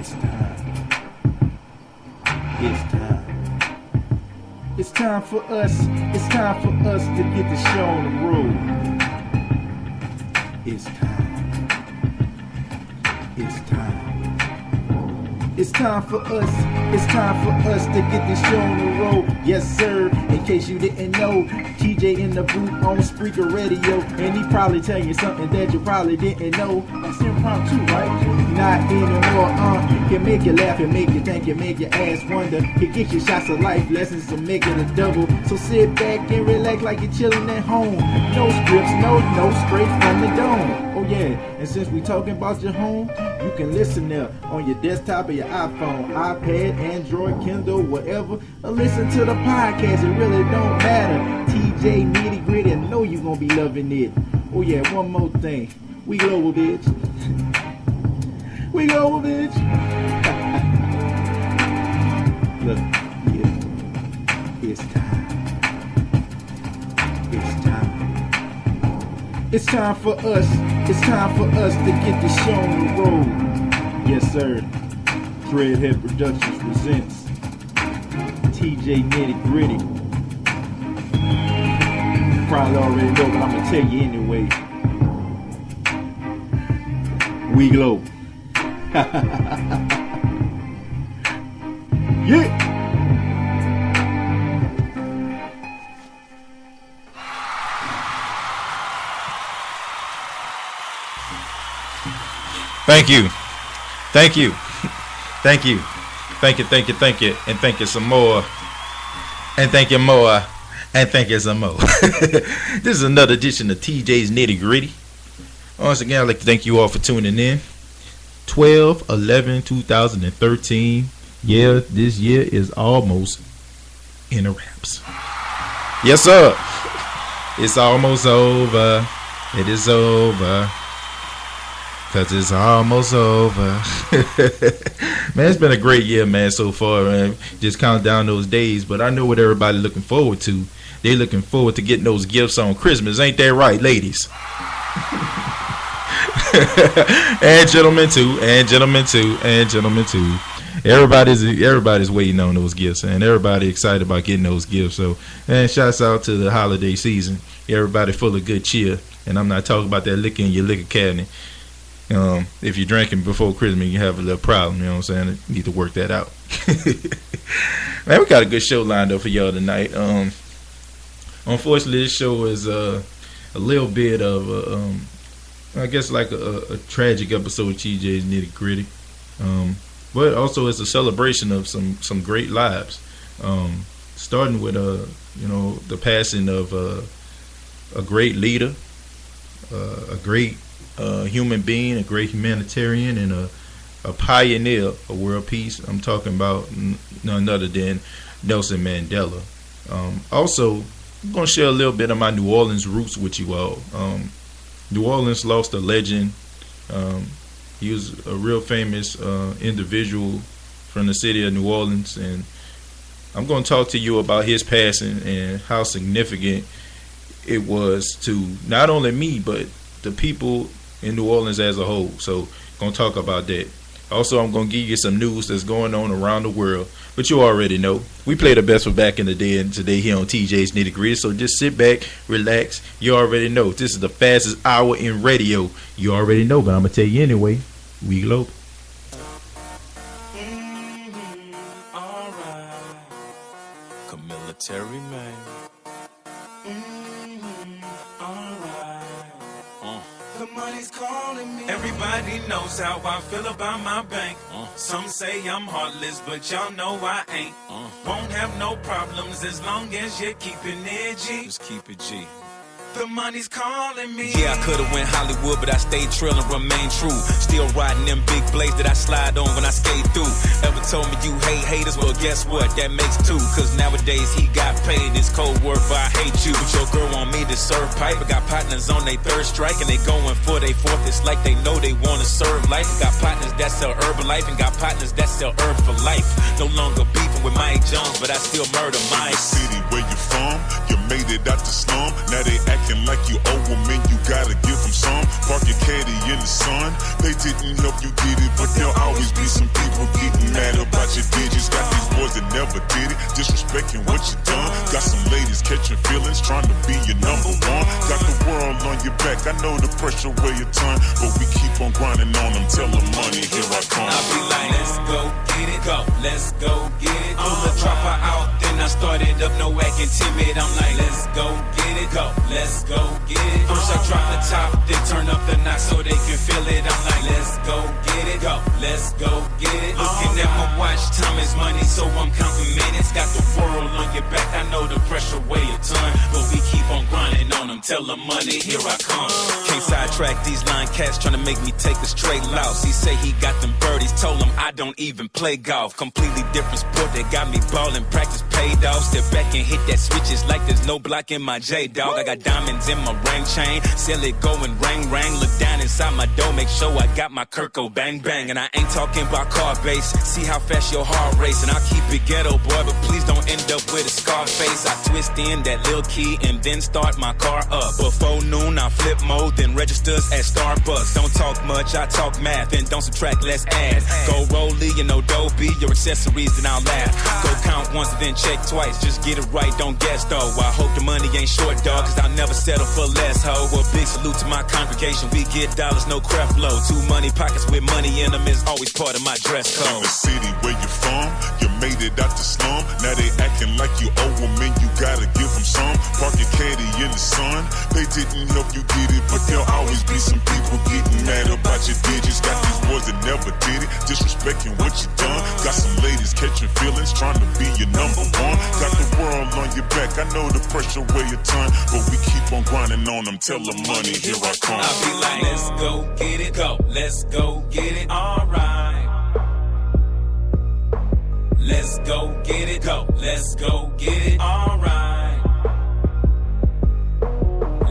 It's time. It's time. It's time for us. It's time for us to get the show on the road. It's time. It's time. It's time for us. It's time for us to get this show on the road. Yes, sir. In case you didn't know, TJ in the booth on Spreaker Radio, and he probably tell you something that you probably didn't know. That's impromptu, right? Not anymore. Can make you laugh and make you think and make your ass wonder. Can get you shots of life lessons to make it a double. So sit back and relax like you're chilling at home. No scripts, no straight from the dome. Oh yeah, and since we talking about your home, you can listen there on your desktop or your iPhone, iPad, Android, Kindle, whatever. Or listen to the podcast, it really don't matter. TJ Nitty Gritty, I know you gonna be loving it. Oh yeah, one more thing. We global, bitch. We global, bitch. Look, yeah. It's time. It's time. It's time for us. It's time for us to get the show on the road. Yes, sir. Threadhead Productions presents TJ Nitty Gritty. Probably already know, but I'm gonna tell you anyway. We glow. Yeah. Thank you. Thank you. Thank you. Thank you, thank you, thank you. And thank you some more. And thank you more. And thank you some more. This is another edition of TJ's Nitty Gritty. Once again, I'd like to thank you all for tuning in. 12/11/2013. Yeah, this year is almost in the wraps. Yes, sir. It's almost over. It is over. Cause it's almost over. Man, it's been a great year, man, so far, man. Just count down those days. But I know what everybody looking forward to. They looking forward to getting those gifts on Christmas. Ain't that right, ladies? And gentlemen too. And gentlemen too. And gentlemen too. Everybody's waiting on those gifts, and everybody excited about getting those gifts. So, and shouts out to the holiday season. Everybody full of good cheer. And I'm not talking about that liquor in your liquor cabinet. If you're drinking before Christmas, you have a little problem, you know what I'm saying? You need to work that out. Man, we got a good show lined up for y'all tonight. Unfortunately, this show is a little bit of, I guess, like a tragic episode of TJ's Nitty Gritty. But also it's a celebration of some great lives. Starting with, the passing of a great leader, a great human being, a great humanitarian, and a pioneer of world peace. I'm talking about none other than Nelson Mandela. Also, I'm going to share a little bit of my New Orleans roots with you all. New Orleans lost a legend. He was a real famous individual from the city of New Orleans, and I'm going to talk to you about his passing and how significant it was to not only me, but the people in New Orleans as a whole. So, going to talk about that. Also, I'm going to give you some news that's going on around the world. But you already know, we play the best for back in the day and today here on TJ's Nitty Gritty. So just sit back, relax. You already know, this is the fastest hour in radio. You already know, but I'm going to tell you anyway. We glow. All right. Military man. The money's calling me. Everybody knows how I feel about my bank. Some say I'm heartless, but y'all know I ain't. Won't have no problems as long as you're keeping it G. Just keep it G. The money's calling me. Yeah, I could've went Hollywood, but I stayed trill and remain true. Still riding them big blades that I slide on when I skate through. Ever told me you hate haters? Well, guess what? That makes two. Cause nowadays he got paid. It's cold work, but I hate you. But your girl want me to serve pipe. I got partners on their third strike and they going for their fourth. It's like they know they wanna serve life. Got partners that sell Herbalife and got partners that sell herb for life. No longer beefing with Mike Jones, but I still murder Mike. City where you from, you made it out the slum. Now they acting like you owe them and you gotta give them some. Park your caddy in in the sun. They didn't help you get it, but there'll always be some people getting mad about your digits. Got these boys that never did it, disrespecting what you done. Got some ladies catching feelings, trying to be your number one. Got the world on your back, I know the pressure weigh your ton, but we keep on grinding on them. Tell them money, here I come. I be like, let's go get it, go, let's go get it. Pull the dropper out, then I started up, no acting timid. I'm like, let's go get it, go, let's go get it. First I drop the top, then turn up the knock so they can feel it. I'm like, let's go get it, go, let's go get it. Looking at my watch, time is money, so I'm counting minutes. Got the world on your back, I know the pressure weigh a ton, but we keep on grinding on them. Tell them money, here I come. Can't sidetrack these line cats trying to make me take a straight loss. He say he got them birdies, told him I don't even play golf. Completely different sport that got me ballin', practice paid off. Step back and hit that switches like there's no blocking my J-Dog. I got diamonds in my ring chain, sell it going ring ring. Look down inside my door, make sure I got my Kirko bang bang. And I ain't talking about car base, see how fast your heart race. And I'll keep it ghetto boy, but please don't end up with a scar face. I twist in that little key and then start my car up. Before noon I flip mode, then registers at Starbucks. Don't talk much, I talk math, and don't subtract, let's add. Go rollie, you know Dobie, your accessories, then I'll laugh. Go count once, then check twice, just get it right, don't guess though. I hope the money ain't short, dog, cause I'll never settle for less, ho. A big salute to my congregation, we get dollars, no creflo. Two money pockets with money in them is always part of my dress code. The city where you from, you made it out the slum. Now they acting like you owe them and you gotta give them some. Park your caddy in the sun, they didn't help you get it, but there'll always be some people getting mad about your digits. Got these boys that never did it, disrespecting what you done. Got some ladies catching feelings, trying to be your number one. Got the world on your back, I know the pressure weigh a ton, but we keep on grinding on them. Tell them money, here I come. I be like, let's go get it, go, let's go get it, alright. Let's go get it, go, let's go get it, alright.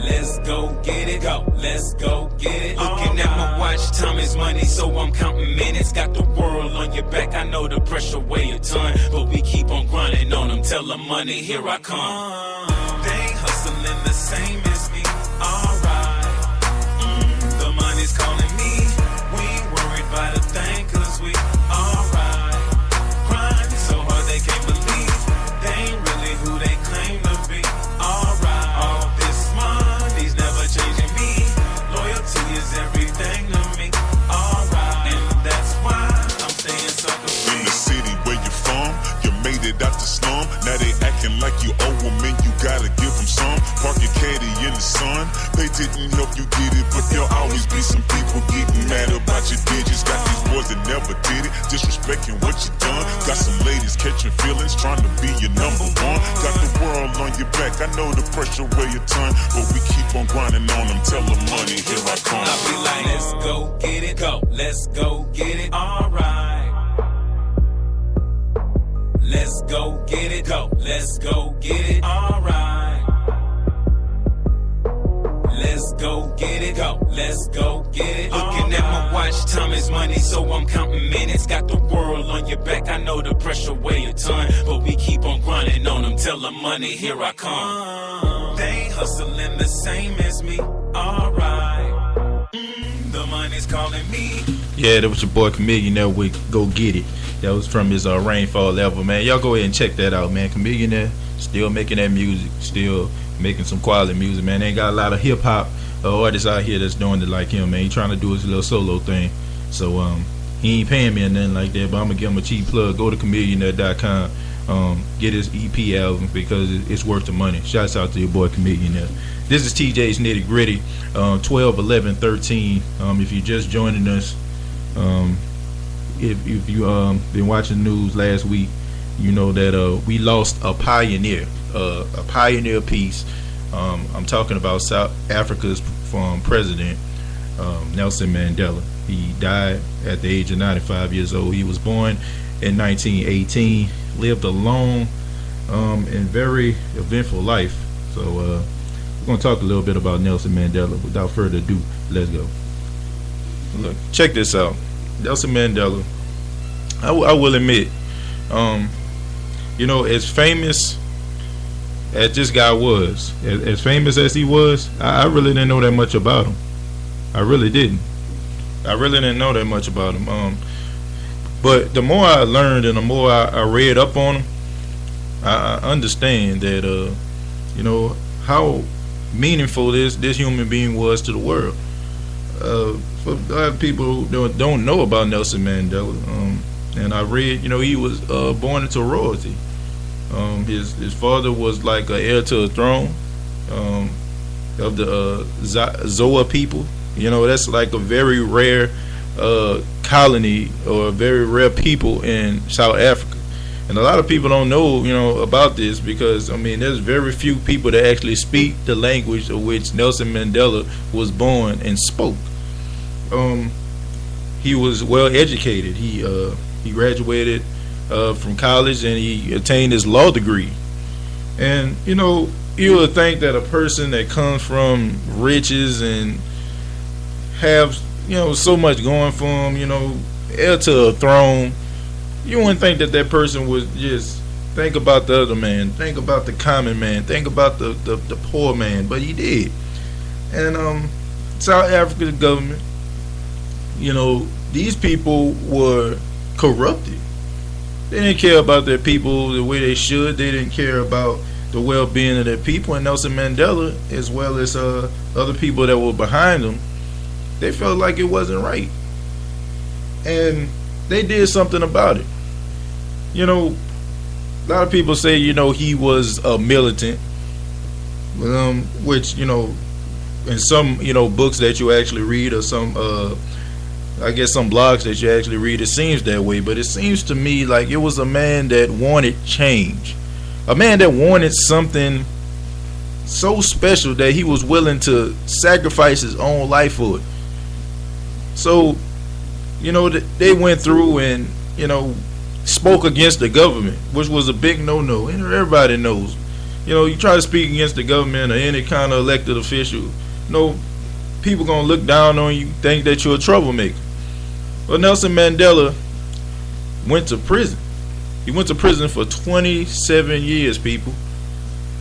Let's go get it, go, let's go get it. Looking at my watch, time is money, so I'm counting minutes. Got the world on your back, I know the pressure weigh a ton, but we keep on grinding on them. Tell them money, here I come. They ain't hustling the same as me, alright. The money's calling me, we ain't worried about a thing, cause we alright. Grinding so hard they can't believe, they ain't really who they claim to be, alright. All this money's never changing me, loyalty is everything to me, alright. And that's why I'm staying so confused. In the city where you from, you made it out the slum. Now they acting like you owe them and you gotta give them some. Park your caddy in the sun, they didn't help you get it, but there'll always be some people getting mad about your digits. Got these boys that never did it, disrespecting what you done. Got some ladies catching feelings, trying to be your number one. Got the world on your back, I know the pressure weigh a ton, but we keep on grinding on them. Tell them money, here I come. I be like, let's go get it, go, let's go get it, alright. Let's go get it, go, let's go get it, alright. Let's go get it, go, let's go get it. Looking at my watch, time is money, so I'm counting minutes. Got the world on your back, I know the pressure weigh a ton, but we keep on grinding on them. Tell them money, here I come. They ain't hustling the same as me, alright. The money's calling me. Yeah, that was your boy Chameleon with Go Get It. That was from his Rainfall level, man. Y'all go ahead and check that out, man. Chameleon still making that music, still making some quality music, man. Ain't got a lot of hip hop artists out here that's doing it like him, man. He trying to do his little solo thing. So he ain't paying me or nothing like that, but I'm gonna give him a cheap plug. Go to chameleon.com, get his EP album because it's worth the money. Shouts out to your boy Chameleon there. This is TJAYS Nitty Gritty, 12, 11, 13. If you're just joining us, if you been watching the news last week, you know that we lost a pioneer piece. I'm talking about South Africa's president, Nelson Mandela. He died at the age of 95 years old. He was born in 1918, lived a long and very eventful life. So we're going to talk a little bit about Nelson Mandela. Without further ado, let's go. Look, check this out. Nelson Mandela, I will admit, you know, as famous as this guy was, as famous as he was, I really didn't know that much about him. I really didn't. I really didn't know that much about him. But the more I learned and the more I read up on him, I understand that how meaningful this human being was to the world. For a lot of people who don't know about Nelson Mandela, and I read, he was born into royalty. His father was like an heir to a throne of the Zoa people. That's like a very rare colony or a very rare people in South Africa. And a lot of people don't know, about this because, there's very few people that actually speak the language of which Nelson Mandela was born and spoke. He was well educated. He graduated from college and he attained his law degree. And, you would think that a person that comes from riches and have, so much going for him, heir to a throne, you wouldn't think that person would just think about the other man, think about the common man, think about the poor man, but he did. And South Africa's government, these people were corrupted. They didn't care about their people the way they should. They didn't care about the well-being of their people. And Nelson Mandela, as well as other people that were behind him, they felt like it wasn't right. And they did something about it. A lot of people say, he was a militant, which, in some, books that you actually read or some, I guess some blogs that you actually read, it seems that way. But it seems to me like it was a man that wanted change. A man that wanted something so special that he was willing to sacrifice his own life for it. So, they went through and, spoke against the government, which was a big no-no. And everybody knows, you try to speak against the government or any kind of elected official, people gonna look down on you, think that you're a troublemaker. Well, Nelson Mandela went to prison. He went to prison for 27 years, people.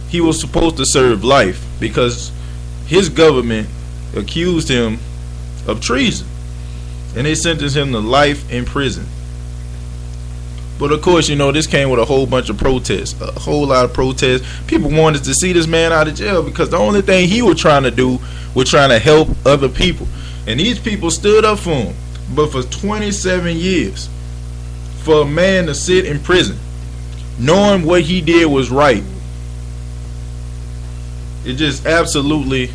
He was supposed to serve life because his government accused him of treason, and they sentenced him to life in prison. But of course, this came with a whole bunch of protests, a whole lot of protests. People wanted to see this man out of jail because the only thing he was trying to do was trying to help other people. And these people stood up for him. But for 27 years, for a man to sit in prison, knowing what he did was right, it's just absolutely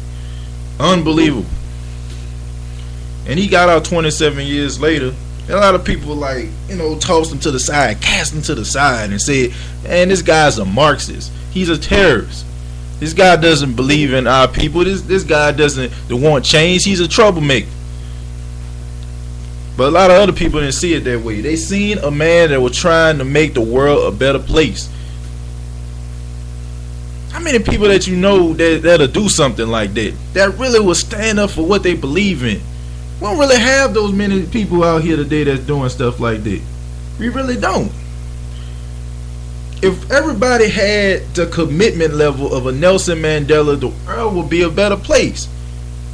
unbelievable. And he got out 27 years later. And a lot of people tossed him to the side, cast him to the side and said, man, this guy's a Marxist. He's a terrorist. This guy doesn't believe in our people. This guy doesn't want change. He's a troublemaker. But a lot of other people didn't see it that way. They seen a man that was trying to make the world a better place. How many people that that'll do something like that really will stand up for what they believe in? We don't really have those many people out here today that's doing stuff like that. We really don't. If everybody had the commitment level of a Nelson Mandela, the world would be a better place.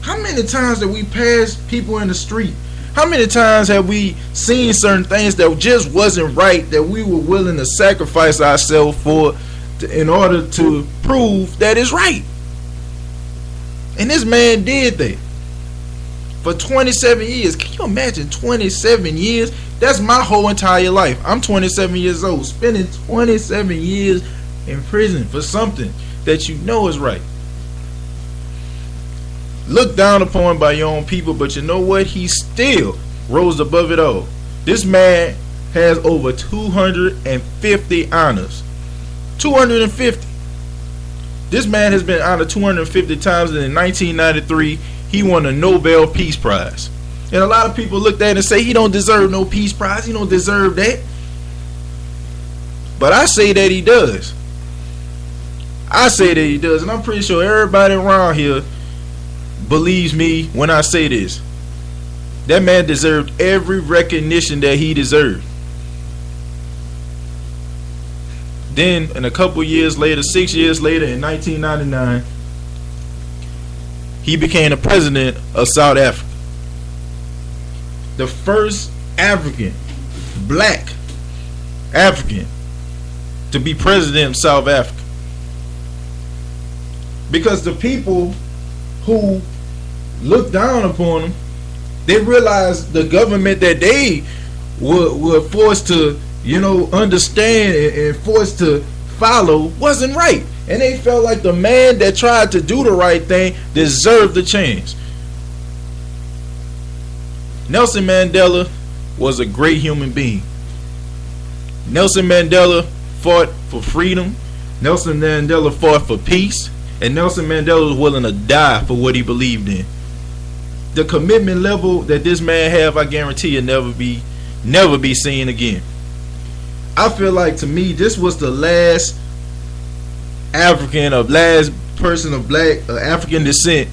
How many times have we passed people in the street? How many times have we seen certain things that just wasn't right that we were willing to sacrifice ourselves for in order to prove that it's right? And this man did that. For 27 years. Can you imagine 27 years? That's my whole entire life. I'm 27 years old. Spending 27 years in prison for something that is right. Looked down upon by your own people, but you know what? He still rose above it all. This man has over 250 honors. 250. This man has been honored 250 times, and in 1993, he won a Nobel Peace Prize. And a lot of people look at it and say he don't deserve no Peace Prize. He don't deserve that. But I say that he does. I say that he does. And I'm pretty sure everybody around here believes me when I say this. That man deserved every recognition that he deserved. Then, and a couple years later, 6 years later, in 1999, he became the president of South Africa. the first African, black African, to be president of South Africa. Because the people who looked down upon him, they realized the government that they were forced to, understand and forced to follow wasn't right. And they felt like the man that tried to do the right thing deserved the chance. Nelson Mandela was a great human being. Nelson Mandela fought for freedom. Nelson Mandela fought for peace. And Nelson Mandela was willing to die for what he believed in. The commitment level that this man have, I guarantee you, never be seen again. I feel like, to me, this was the last African, or last person of black African descent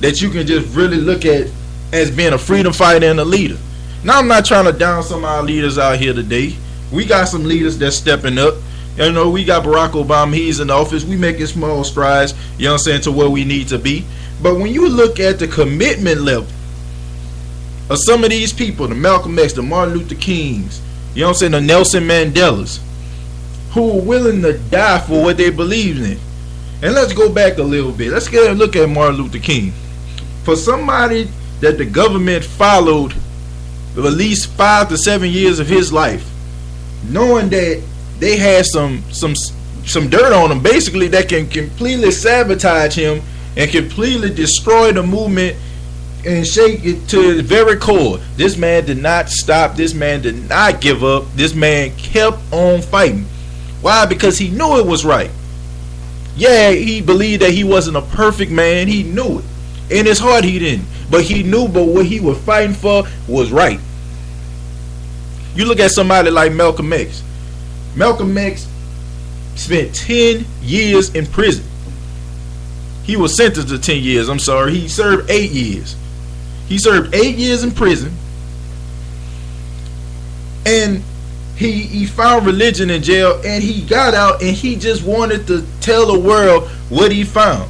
that you can just really look at as being a freedom fighter and a leader. Now, I'm not trying to down some of our leaders out here today. We got some leaders that's stepping up. We got Barack Obama. He's in office. We making small strides, to where we need to be. But when you look at the commitment level of some of these people, the Malcolm X, the Martin Luther Kings, the Nelson Mandelas, who were willing to die for what they believed in. And let's go back a little bit. Let's get a look at Martin Luther King. For somebody that the government followed for at least 5 to 7 years of his life, knowing that they had some dirt on him, basically, that can completely sabotage him and completely destroy the movement and shake it to the very core. This man did not stop. This man did not give up. This man kept on fighting. Why? Because he knew it was right. Yeah, he believed that he wasn't a perfect man. He knew it. In his heart, he didn't. But he knew what he was fighting for was right. You look at somebody like Malcolm X. Malcolm X spent 10 years in prison. He was sentenced to 10 years. I'm sorry. He served 8 years. He served 8 years in prison. And he found religion in jail, and he got out, and he just wanted to tell the world what he found.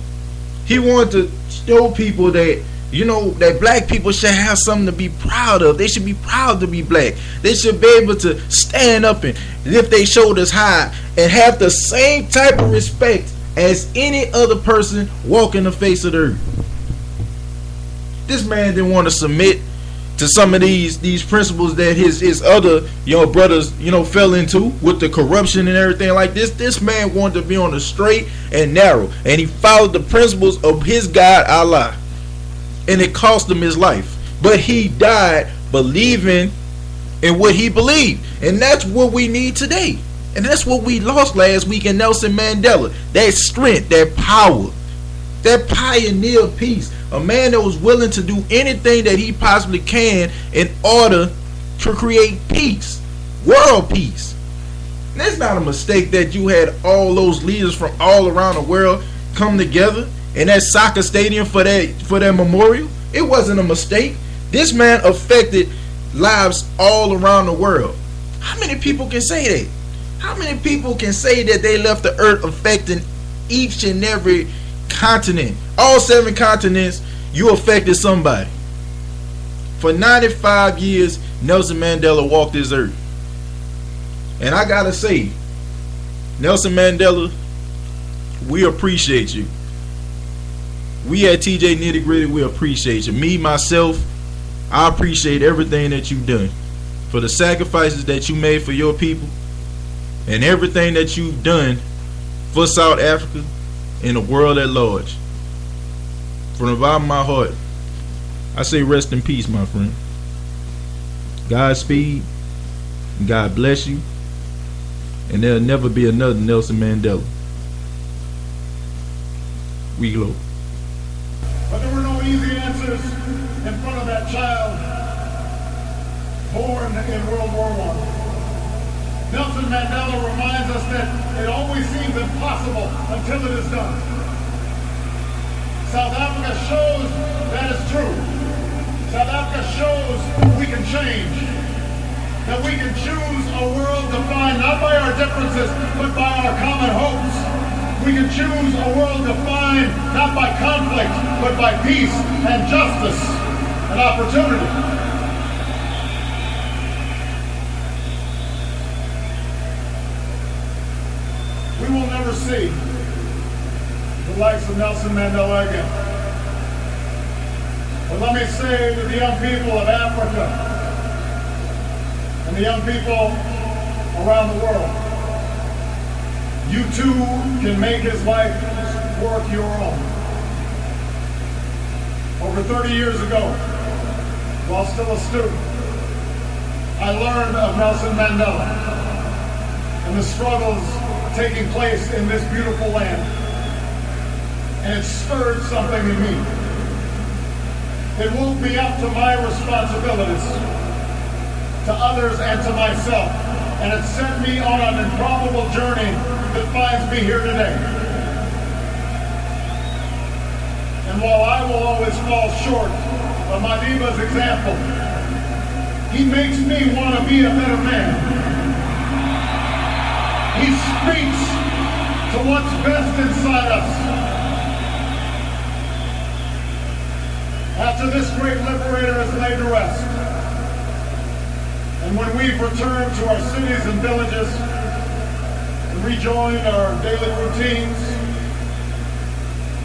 He wanted to show people that, that black people should have something to be proud of. They should be proud to be black. They should be able to stand up and lift their shoulders high and have the same type of respect as any other person walking the face of the earth. This man didn't want to submit to some of these principles that his other brothers fell into with the corruption and everything like this. This man wanted to be on the straight and narrow, and he followed the principles of his God, Allah, and it cost him his life. But he died believing in what he believed, and that's what we need today. And that's what we lost last week in Nelson Mandela. That strength, that power, that pioneer of peace. A man that was willing to do anything that he possibly can in order to create peace, world peace. And it's not a mistake that you had all those leaders from all around the world come together in that soccer stadium for that memorial. It wasn't a mistake. This man affected lives all around the world. How many people can say that? How many people can say that they left the earth affecting each and every continent? All 7 continents, you affected somebody. For 95 years, Nelson Mandela walked this earth. And I gotta say, Nelson Mandela, we appreciate you. We at TJ Nitty Gritty, we appreciate you. Me, myself, I appreciate everything that you've done. For the sacrifices that you made for your people, and everything that you've done for South Africa and the world at large. From the bottom of my heart, I say rest in peace, my friend. Godspeed. God bless you. And there'll never be another Nelson Mandela. We glow. But there were no easy answers in front of that child born in World War I. Nelson Mandela reminds us that it always seems impossible until it is done. South Africa shows that is true. South Africa shows we can change. That we can choose a world defined not by our differences, but by our common hopes. We can choose a world defined not by conflict, but by peace and justice and opportunity. see the likes of Nelson Mandela again. But let me say to the young people of Africa and the young people around the world, you too can make his life work your own. Over 30 years ago, while still a student, I learned of Nelson Mandela and the struggles taking place in this beautiful land. And it stirred something in me. It woke me up to my responsibilities, to others and to myself. And it sent me on an improbable journey that finds me here today. And while I will always fall short of Madiba's example, he makes me want to be a better man. He speaks to what's best inside us. After this great liberator is laid to rest, and when we've returned to our cities and villages and rejoined our daily routines,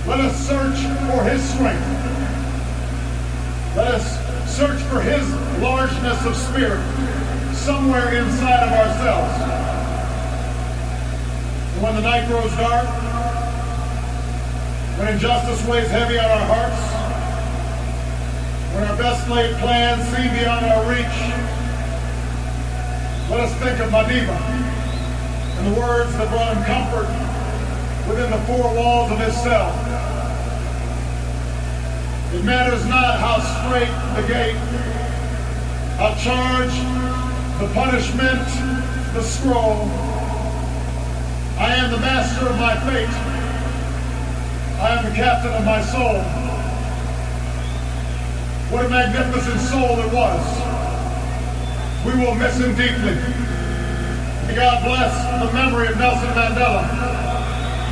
let us search for his strength. Let us search for his largeness of spirit somewhere inside of ourselves. And when the night grows dark, when injustice weighs heavy on our hearts, when our best laid plans seem beyond our reach, let us think of Madiba and the words that brought him comfort within the four walls of his cell. It matters not how straight the gate, how charged the punishment, the scroll. I am the master of my fate. I am the captain of my soul. What a magnificent soul it was. We will miss him deeply. May God bless the memory of Nelson Mandela.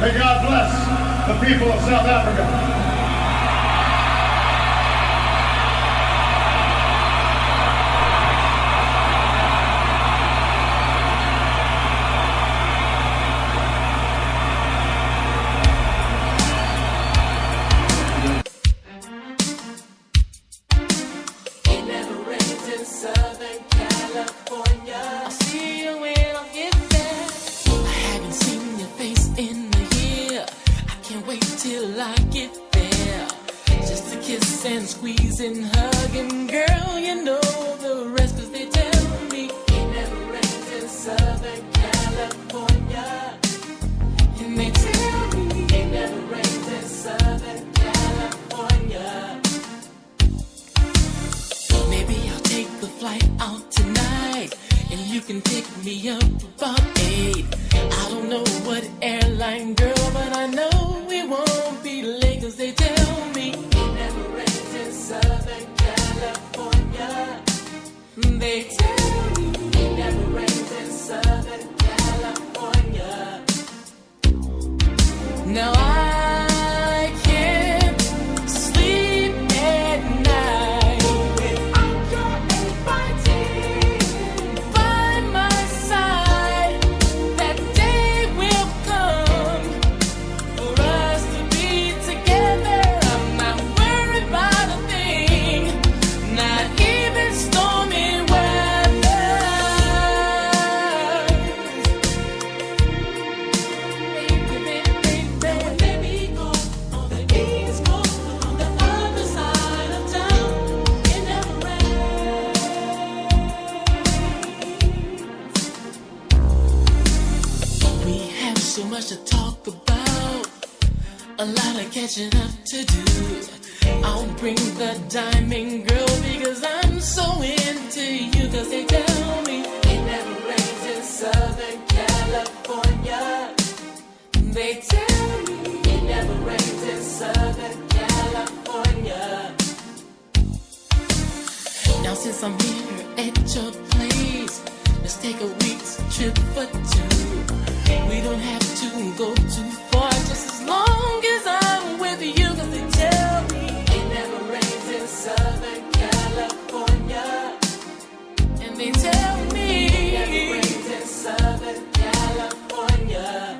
May God bless the people of South Africa. And squeezing, hugging, girl, you know the rest, 'cause they tell me it never rains in Southern California. And they tell me it never rains in Southern California. Maybe I'll take a flight out tonight, and you can pick me up about 8. I don't know what airline, girl, but I know we won't be late, 'cause they tell me Southern California. They tell me it never rains in Southern California. Now I can't sleep at night without your inviting by my side. That day will come for us to be together. I'm not worried about a thing, not even stormy weather. Baby, let me go on the East Coast, on the other side of town. It never rains. We have so much to talk about, a lot of catching up to do. I'll bring the diamond girl because I'm so into you, 'cause they tell me it never rains in Southern California. They tell me it never rains in Southern California. Now since I'm here at your place, let's take a week's trip for 2. We don't have to go too far, just as long as I'm with you, 'cause they tell me it never rains in Southern California. And they tell me it never rains in Southern California.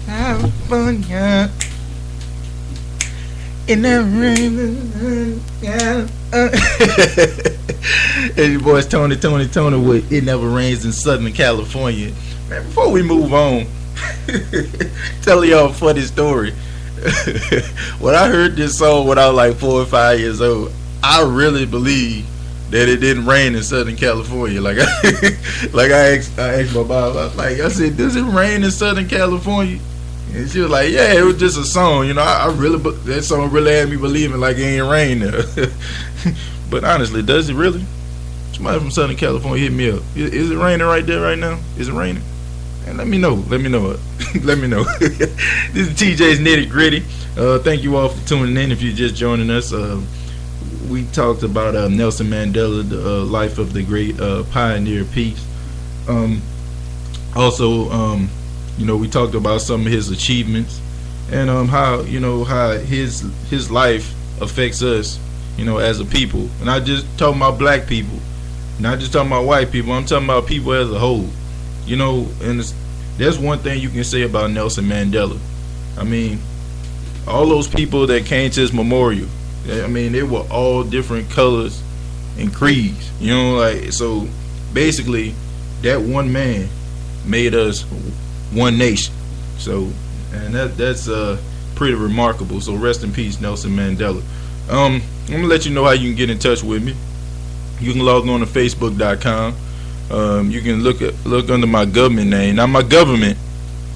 California. In that rain, and your boys Tony with It Never Rains in Southern California. Man, before we move on, tell y'all a funny story. When I heard this song when I was like 4 or 5 years old, I really believed that it didn't rain in Southern California. Like I asked my mom, I said, does it rain in Southern California? And she was like, yeah, it was just a song. You know, that song really had me believing like it ain't rain there. But honestly, does it really? Somebody from Southern California hit me up. Is it raining right there right now? Is it raining? And let me know. Let me know. This is TJ's Nitty Gritty. Thank you all for tuning in. If you're just joining us, we talked about Nelson Mandela, the life of the great pioneer of peace. Also, we talked about some of his achievements and how his life affects us, as a people. And I just talking about black people, not just talking about white people. I'm talking about people as a whole. And there's one thing you can say about Nelson Mandela. I mean, all those people that came to his memorial, I mean, they were all different colors and creeds. So basically, that one man made us one nation. So, and that's pretty remarkable. So rest in peace, Nelson Mandela. I'm gonna let you know how you can get in touch with me. You can log on to Facebook.com. You can look under my government name, not my government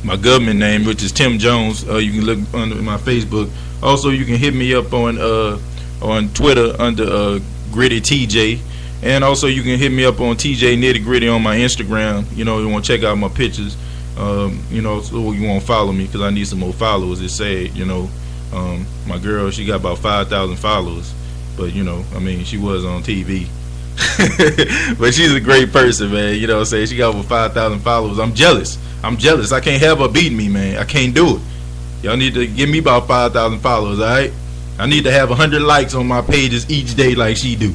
name, which is Tim Jones. You can look under my Facebook. Also, you can hit me up on Twitter under Gritty TJ, and also you can hit me up on TJ Nitty Gritty on my Instagram. You want to check out my pictures. So you want to follow me because I need some more followers. It's sad, my girl, she got about 5,000 followers, but she was on TV. But she's a great person, man. She got over 5,000 followers. I'm jealous. I can't have her beat me, man. I can't do it. Y'all need to give me about 5,000 followers, alright? I need to have 100 likes on my pages each day like she do.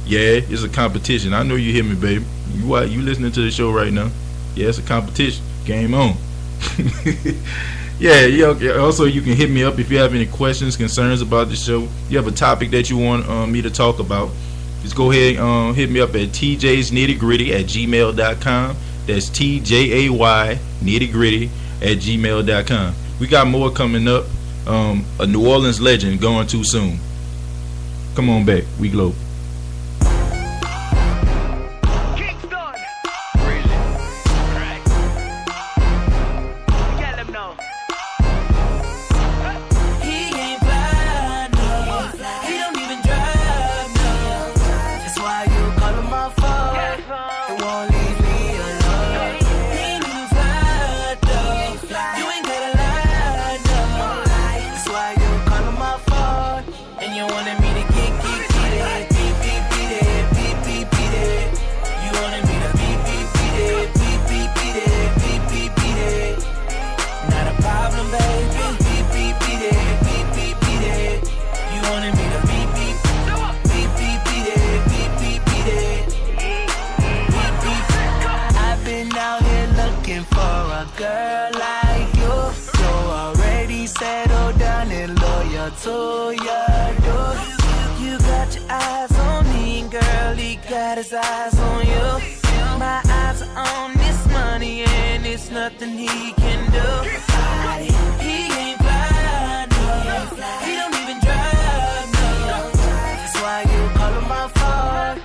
Yeah, it's a competition. I know you hear me, baby. You listening to the show right now? Yeah, it's a competition. Game on. Yeah. Also, you can hit me up if you have any questions, concerns about the show. You have a topic that you want me to talk about. Just go ahead and hit me up at tjaysnittygritty@gmail.com. That's TJAY nittygritty@gmail.com. We got more coming up. A New Orleans legend going too soon. Come on back. We glow. Eyes on you. My eyes are on this money and it's nothing he can do. He ain't fly, no. He don't even drive, no. That's why you call him my phone.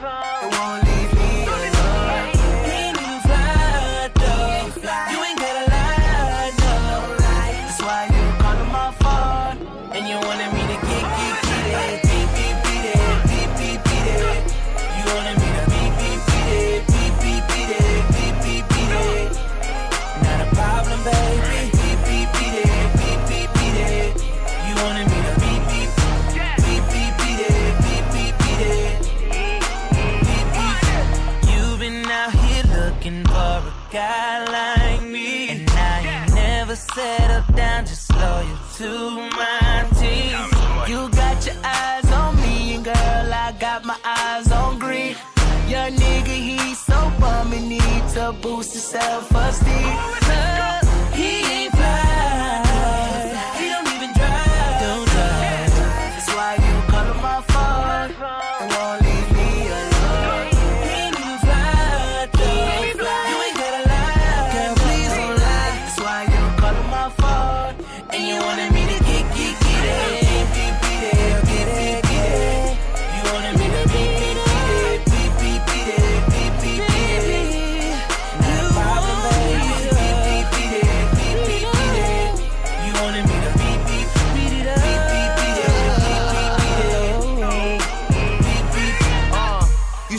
It won't leave me alone. He ain't even fly, though. You ain't gotta lie, no. That's why you call him my phone. And you wanted me to get it. Beat it. You wanted me to not a problem, baby. Beat it. You wanted me to beat it. You've been out here looking for a guy like me, and now you never settle down, just loyal to my team. You got your eyes on me, and girl, I got my eyes on green. Your nigga, he's so bummy, need to boost his self-esteem. He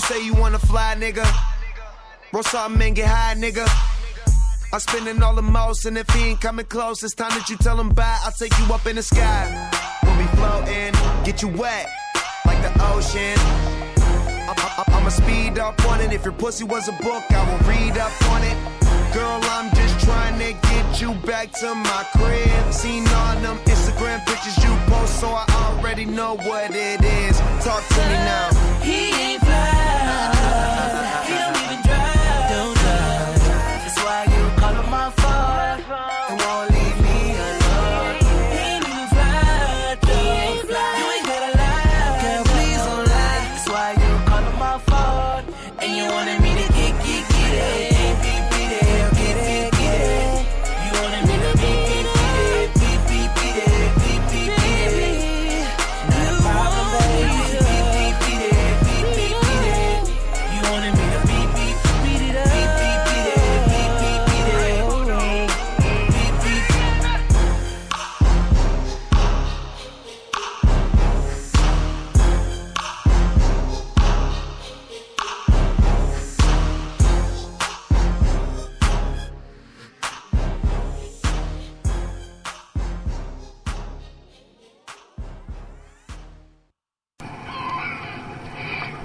say you wanna fly, nigga. Roll something and get high, nigga. I'm spending all the most, and if he ain't coming close, it's time that you tell him bye. I'll take you up in the sky. We'll be floating, get you wet, like the ocean. I'ma speed up on it. If your pussy was a book, I will read up on it. Girl, I'm just trying to get you back to my crib. Seen all them Instagram pictures you post, so I already know what it is. Talk to me now. He ain't fly. He don't even drive. Don't drive. That's why you call him my phone and won't leave me alone. He ain't even fly, though. You ain't gotta lie. Girl, please don't lie. That's why you call him my phone and you wanted me to get it.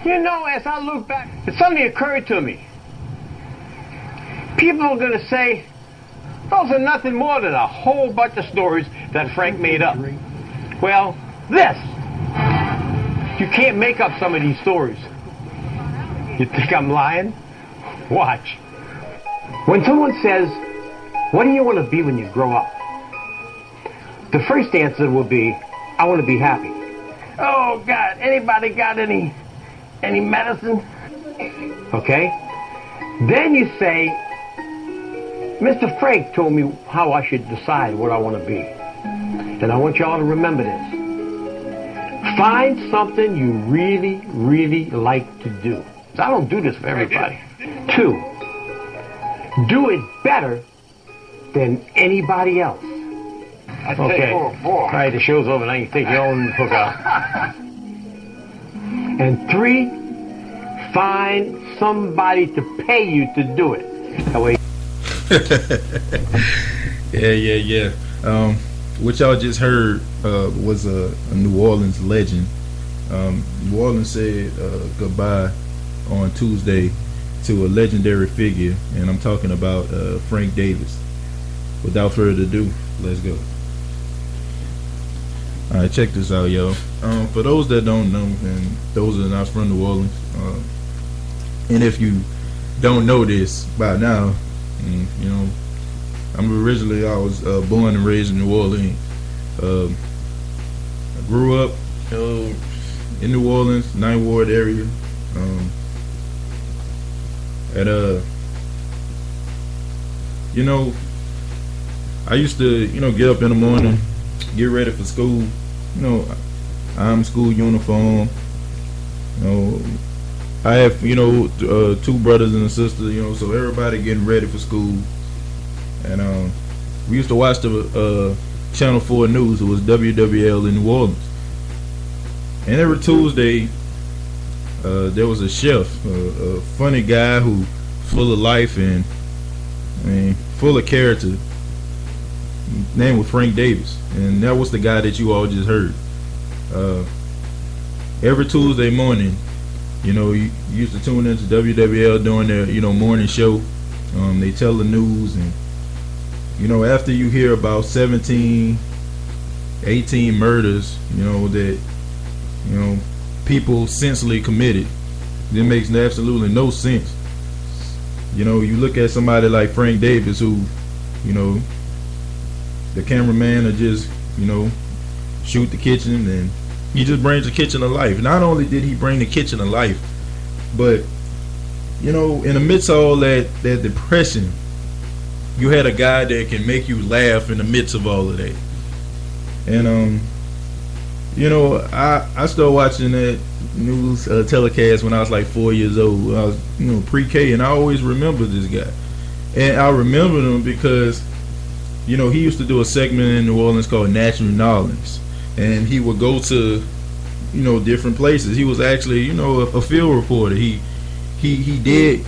You know, as I look back, something occurred to me. People are going to say, those are nothing more than a whole bunch of stories that Frank made up. Well, this. You can't make up some of these stories. You think I'm lying? Watch. When someone says, what do you want to be when you grow up? The first answer will be, I want to be happy. Oh, God, anybody got any medicine? Okay. Then you say, Mr. Frank told me how I should decide what I want to be. And I want y'all to remember this. Find something you really, really like to do. I don't do this for everybody. 2, do it better than anybody else. Okay. All right, the show's over now. You can take your own hook out. And 3, find somebody to pay you to do it. That way. Yeah. What y'all just heard was a New Orleans legend. New Orleans said goodbye on Tuesday to a legendary figure, and I'm talking about Frank Davis. Without further ado, let's go. Alright, check this out, y'all. For those that don't know, and those that are not from New Orleans, and if you don't know this by now, you know, I was born and raised in New Orleans. I grew up in New Orleans, 9th Ward area. You know, I used to, get up in the morning, get ready for school. I'm school uniform. I have, 2 brothers and a sister, so everybody getting ready for school. And we used to watch the Channel 4 News. It was WWL in New Orleans. And every Tuesday, there was a chef, a funny guy who full of life and full of character. His name was Frank Davis, and that was the guy that you all just heard. Every Tuesday morning, you used to tune into WWL during their, morning show. They tell the news, and after you hear about 17, 18 murders, that people senselessly committed, it makes absolutely no sense. You look at somebody like Frank Davis, who, the cameraman will just, shoot the kitchen, and he just brings the kitchen to life. Not only did he bring the kitchen to life, but in the midst of all that depression, you had a guy that can make you laugh in the midst of all of that. And I started watching that news telecast when I was like 4 years old. I was pre-K, and I always remember this guy. And I remember him because he used to do a segment in New Orleans called Natural Knowledge, and he would go to different places. He was actually a field reporter. He he did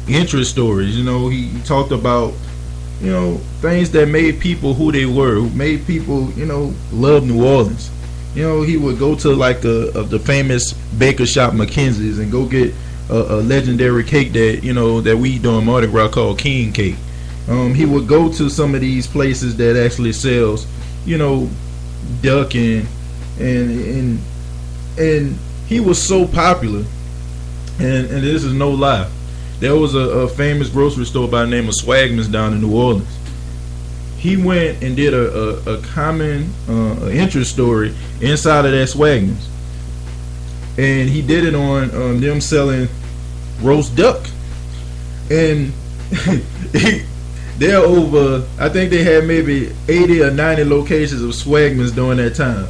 interest stories. You know, he talked about, you know, things that made people who they were, who made people, you know, love New Orleans. You know, he would go to like the famous baker shop Mackenzie's and go get a legendary cake that, you know, that we eat during Mardi Gras called King Cake. He would go to some of these places that actually sells, you know, duck and he was so popular, and this is no lie. There was a famous grocery store by the name of Swagman's down in New Orleans. He went and did a common interest story inside of that Swagman's, and he did it on them selling roast duck, and they're over, I think they had maybe 80 or 90 locations of Swagman's during that time.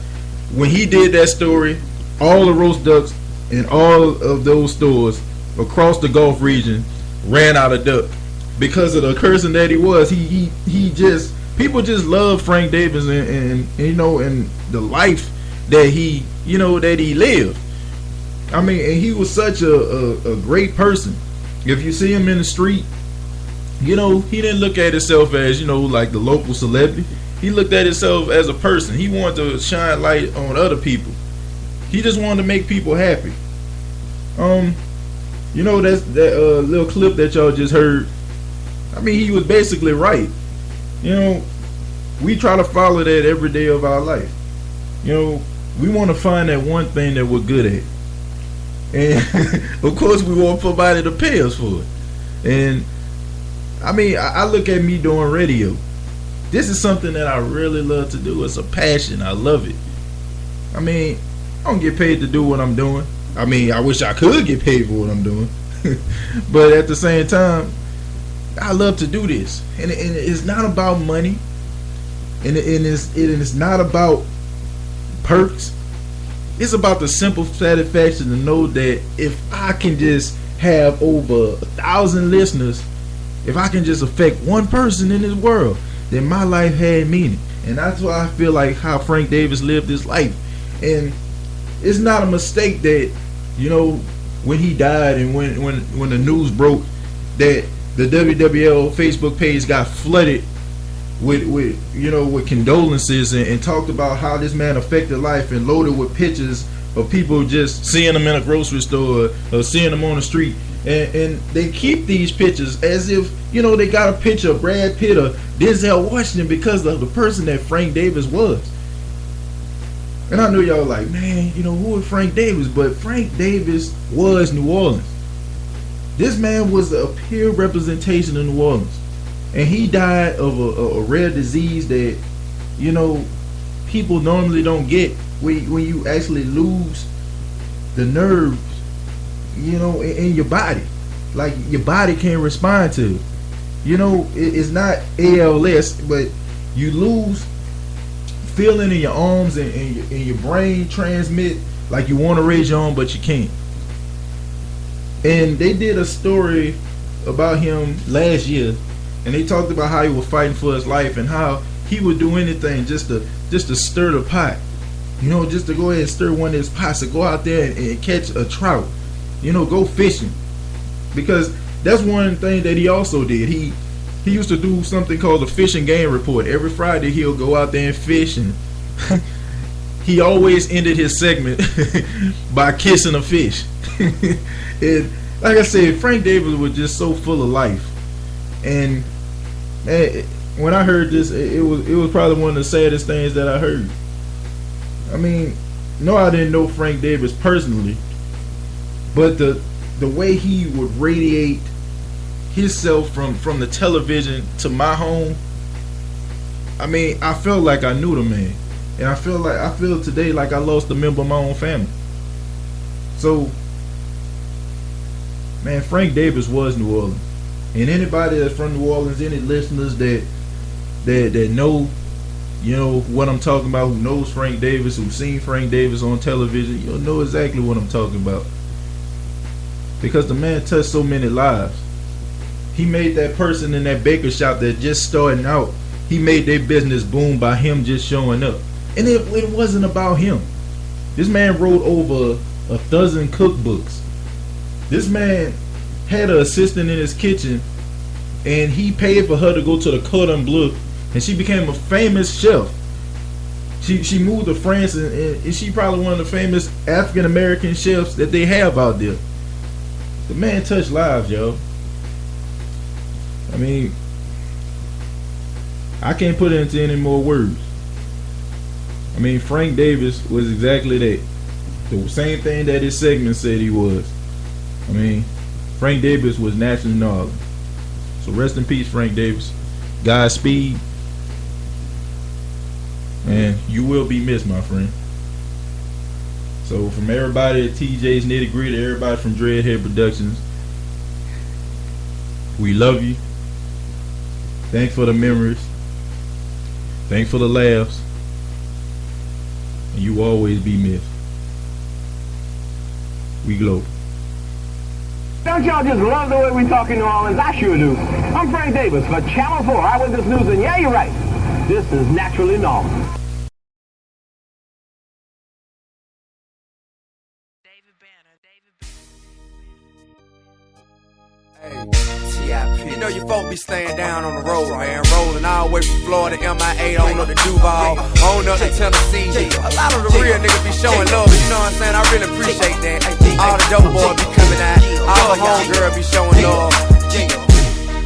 When he did that story, all the roast ducks in all of those stores across the Gulf region ran out of duck because of the person that he was. He just, people just love Frank Davis and you know, and the life that he, you know, that he lived. I mean, and he was such a great person. If you see him in the street, you know, he didn't look at himself as, you know, like the local celebrity. He looked at himself as a person. He wanted to shine light on other people. He just wanted to make people happy. You know, that little clip that y'all just heard. I mean, he was basically right. You know, we try to follow that every day of our life. You know, we want to find that one thing that we're good at, and of course, we want somebody to pay us for it. And I mean, I look at me doing radio. This is something that I really love to do. It's a passion. I love it. I mean, I don't get paid to do what I'm doing. I mean, I wish I could get paid for what I'm doing. But at the same time, I love to do this. And it's not about money. And it's not about perks. It's about the simple satisfaction to know that if I can just have over 1,000 listeners, if I can just affect one person in this world, then my life had meaning. And that's why I feel like how Frank Davis lived his life. And it's not a mistake that, you know, when he died and when the news broke that the WWL Facebook page got flooded with you know, with condolences and talked about how this man affected life and loaded with pictures of people just seeing him in a grocery store or seeing him on the street, and they keep these pictures as if, you know, they got a picture of Brad Pitt or Denzel Washington because of the person that Frank Davis was. And I know y'all like, man, you know, who is Frank Davis? But Frank Davis was New Orleans. This man was a pure representation of New Orleans. And he died of a rare disease that, you know, people normally don't get when you actually lose the nerves, you know, in your body. Like, your body can't respond to it. You know, it's not ALS, but you lose feeling in your arms and your brain transmit like you want to raise your arm, but you can't. And they did a story about him last year, and they talked about how he was fighting for his life and how he would do anything just to stir the pot. You know, just to go ahead and stir one of his pots, to go out there and catch a trout. You know, go fishing. Because that's one thing that he also did. He used to do something called a fish and game report. Every Friday he'll go out there and fish, and he always ended his segment by kissing a fish. And like I said, Frank Davis was just so full of life. And man, when I heard this, it was probably one of the saddest things that I heard. I mean, no, I didn't know Frank Davis personally, but the way he would radiate himself from the television to my home, I mean, I felt like I knew the man. And I feel today like I lost a member of my own family. So, man, Frank Davis was New Orleans. And anybody that's from New Orleans, any listeners that know, you know, what I'm talking about, who knows Frank Davis, who's seen Frank Davis on television, you'll know exactly what I'm talking about. Because the man touched so many lives. He made that person in that baker shop that just starting out, he made their business boom by him just showing up. And it wasn't about him. This man wrote over 12 cookbooks. This man had an assistant in his kitchen, and he paid for her to go to the Cordon Bleu, and she became a famous chef. She moved to France, and she probably one of the famous African American chefs that they have out there. The man touched lives, yo. I mean, I can't put it into any more words. I mean, Frank Davis was exactly that. The same thing that his segment said he was. I mean, Frank Davis was national knowledge. So rest in peace, Frank Davis. Godspeed. And you will be missed, my friend. So from everybody at TJAYS Nitty Gritty, everybody from Dreadhead Productions, we love you. Thanks for the memories. Thanks for the laughs. And you will always be missed. We glow. Don't y'all just love the way we talk in New Orleans? I sure do. I'm Frank Davis for Channel 4 Eyewitness News, and yeah, you're right. This is Naturally Normal. You know you folk be staying down on the road, man. Rolling all the way from Florida, MIA, on up to Duval, on up to Tennessee. A lot of the real niggas be showing love, you know what I'm saying? I really appreciate that. All the dope boys be coming out, all the homegirls be showing love.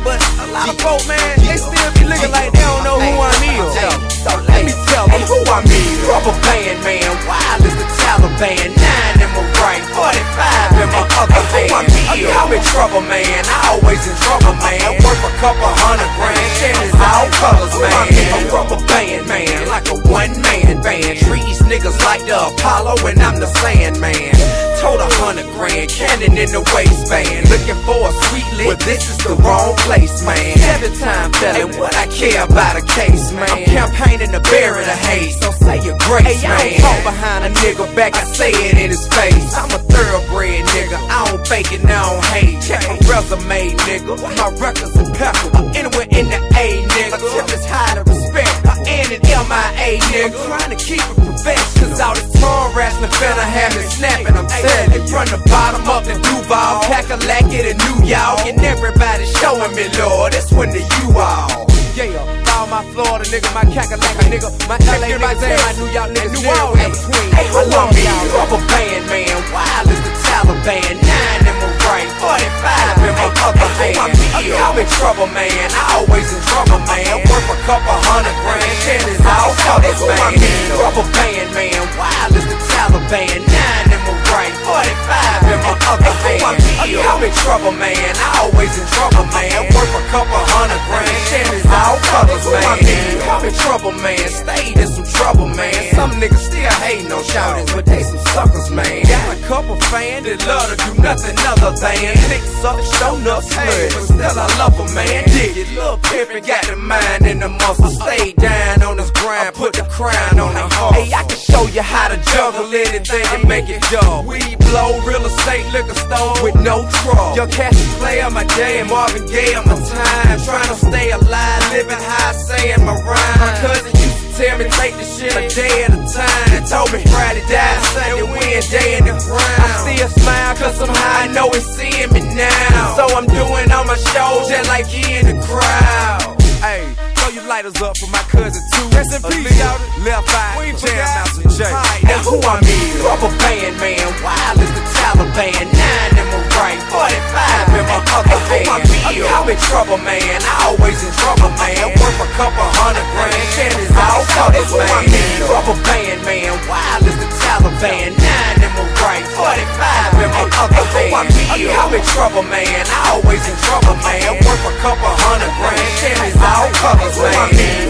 But a lot of folk, man, they still be looking like they don't know who I is. So let me tell them who I is. Rubber band, man, wild as the Taliban. 9 in my right, 45 in my other hand. I'm in trouble, man, I always in trouble, man. Worth a couple $100 grand, is all colors, man. A rubber band, man, like a one-man band. Treat these niggas like the Apollo and I'm the Sandman. Told 100 grand, cannon in the waistband. Looking for a sweet lick, but this is the wrong place, man. 7-time felon, what I care about a case, man. I'm campaigning to bury the hate, so say your grace, man. I don't talk behind a nigga back, I say it in his face. I'm a thoroughbred nigga, I don't fake it, I don't hate. Check my resume, nigga, my record's impeccable. Anywhere in the A, nigga, tip is high to respect. And an MIA, nigga, trying to keep it professional. Cause all this tongue wrestling finna have me snapping, I'm telling you. From the bottom up to Duval, Cackalack it and New York, and everybody showing me, Lord, that's when the you all. Yeah, all my Florida nigga, my Cackalack nigga, my LA niggas and my New York niggas, New Orleans in between. I love y'all. Rubber band, man, wild as the Taliban. 9 in my right, 45 in my other hand. I'm in trouble, man, I always in trouble, man. Worth a couple $100 grand, is all colors, man. Rubber band, man, wild as the Taliban. 9 in my right, 45 in my other hand. I'm in trouble, man, I always in trouble, man. Worth a couple $100 grand, is all colors, man. I'm in trouble, man, stayed in some trouble, man. Some niggas still hating on shouters, but they some suckers, man. Got a couple fans that love to do nothing other than licks up, show up, slurs, but still I love them, man. Dig it, little pimpin' got the mind and the muscle. Stay down on this grind, put the crown on the heart. Hey, I can show you how to juggle anything and make it dull. Weed blow, real estate, liquor store with no trouble. Your cash is play on my day and Marvin Gaye on my time. Trying to stay alive, living high, saying my rhyme. My cousin used to tell me take the shit a day at a time. They told me Friday died, Sunday win, day in the ground. I see a smile cause somehow I know it's seeing me now. So I'm doing on my show just like he in the crowd. Hey, throw your lighters up for my cousin too. Rest in peace, Left Eye, Jam Master J. Now who I mean? Rubber band, man, wild as the Taliban. 9 in my right, 45 in my other hand. I'm in trouble, man, I always in trouble, man. Worth a couple $100 grand, is all colors, man. Rubber band, man, wild as the Taliban. 9 in my right, 45 in my other hand. I'm in trouble, man, I always in trouble, man. Worth a couple $100 grand, is all colors, man.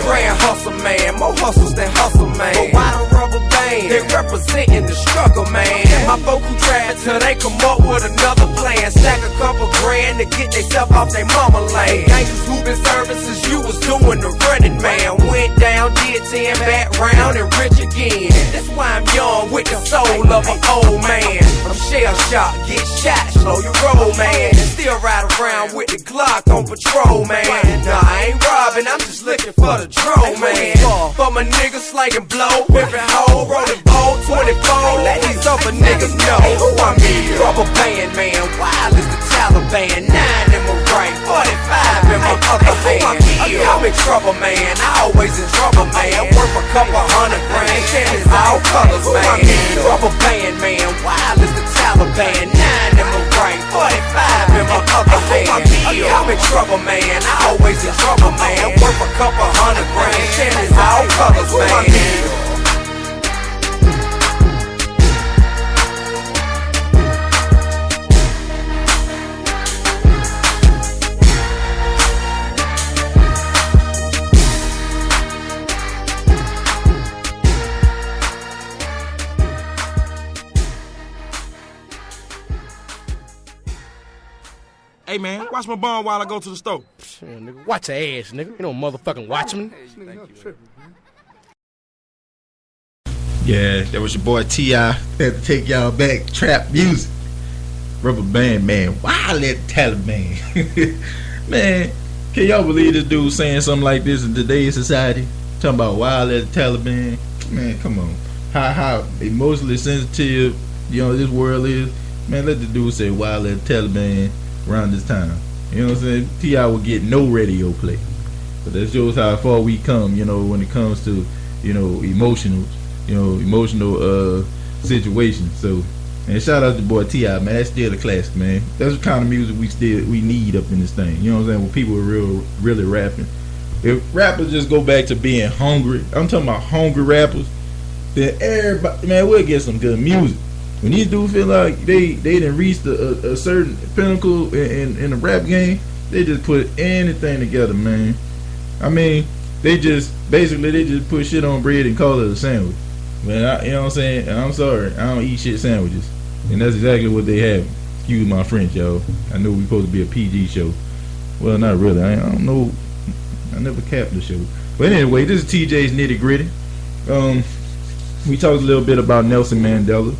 Grand hustle, man, more hustles than hustle, man. But why the rubber band? They representing the struggle, man. My folk who try till they come up with another plan. Stack a couple grand to get theyself off their mama lane. Gangsters who been serving since you was doing the running, man. Went down, did 10, back round, and rich again. That's why I'm young with the soul of an old man. I'm shell shocked, get shot, slow your roll, man. Still ride around with the Glock on patrol, man. Nah, I ain't robbing, I'm just looking for the drone, man. For my niggas slanging blow, pimpin' hoe, rolling ball, 24. Let these other niggas know who I'm in. Rubber band, man, wild as the Taliban. 9 in my right, 45 in my other hand. I'm in trouble, man, I always in trouble, man. Worth a couple $100 grand, chances all colors, man. Rubber band, man, wild as the Taliban. 9 in my right, 45 in my other hand. I'm in trouble, man, I always in trouble, man. Worth a couple $100 grand, chances all colors, man. Hey man, watch my bum while I go to the store. Yeah, nigga, watch your ass, nigga. You don't motherfucking watch me. Yeah, that was your boy T.I. Had to take y'all back. Trap music. Rubber band, man. Why let Taliban? Man, can y'all believe this dude saying something like this in today's society? Talking about wild at the Taliban. Man, come on. How emotionally sensitive, this world is. Man, let the dude say wild at the Taliban around this time. You know what I'm saying? T.I. will get no radio play. But that shows how far we come, when it comes to, emotional situations. So, and shout out to boy T.I., man. That's still a classic, man. That's the kind of music we need up in this thing. You know what I'm saying? When people are really rapping. If rappers just go back to being hungry, I'm talking about hungry rappers, then everybody, man, we'll get some good music. When these dudes feel like they done reached a certain pinnacle in the rap game, they just put anything together, man. I mean, they just put shit on bread and call it a sandwich. Man, you know what I'm saying? And I'm sorry, I don't eat shit sandwiches, and that's exactly what they have. Excuse my French, y'all. I know we supposed to be a PG show. Well, not really. I don't know. I never capped the show. But anyway, this is TJAYS Nitty Gritty. We talked a little bit about Nelson Mandela.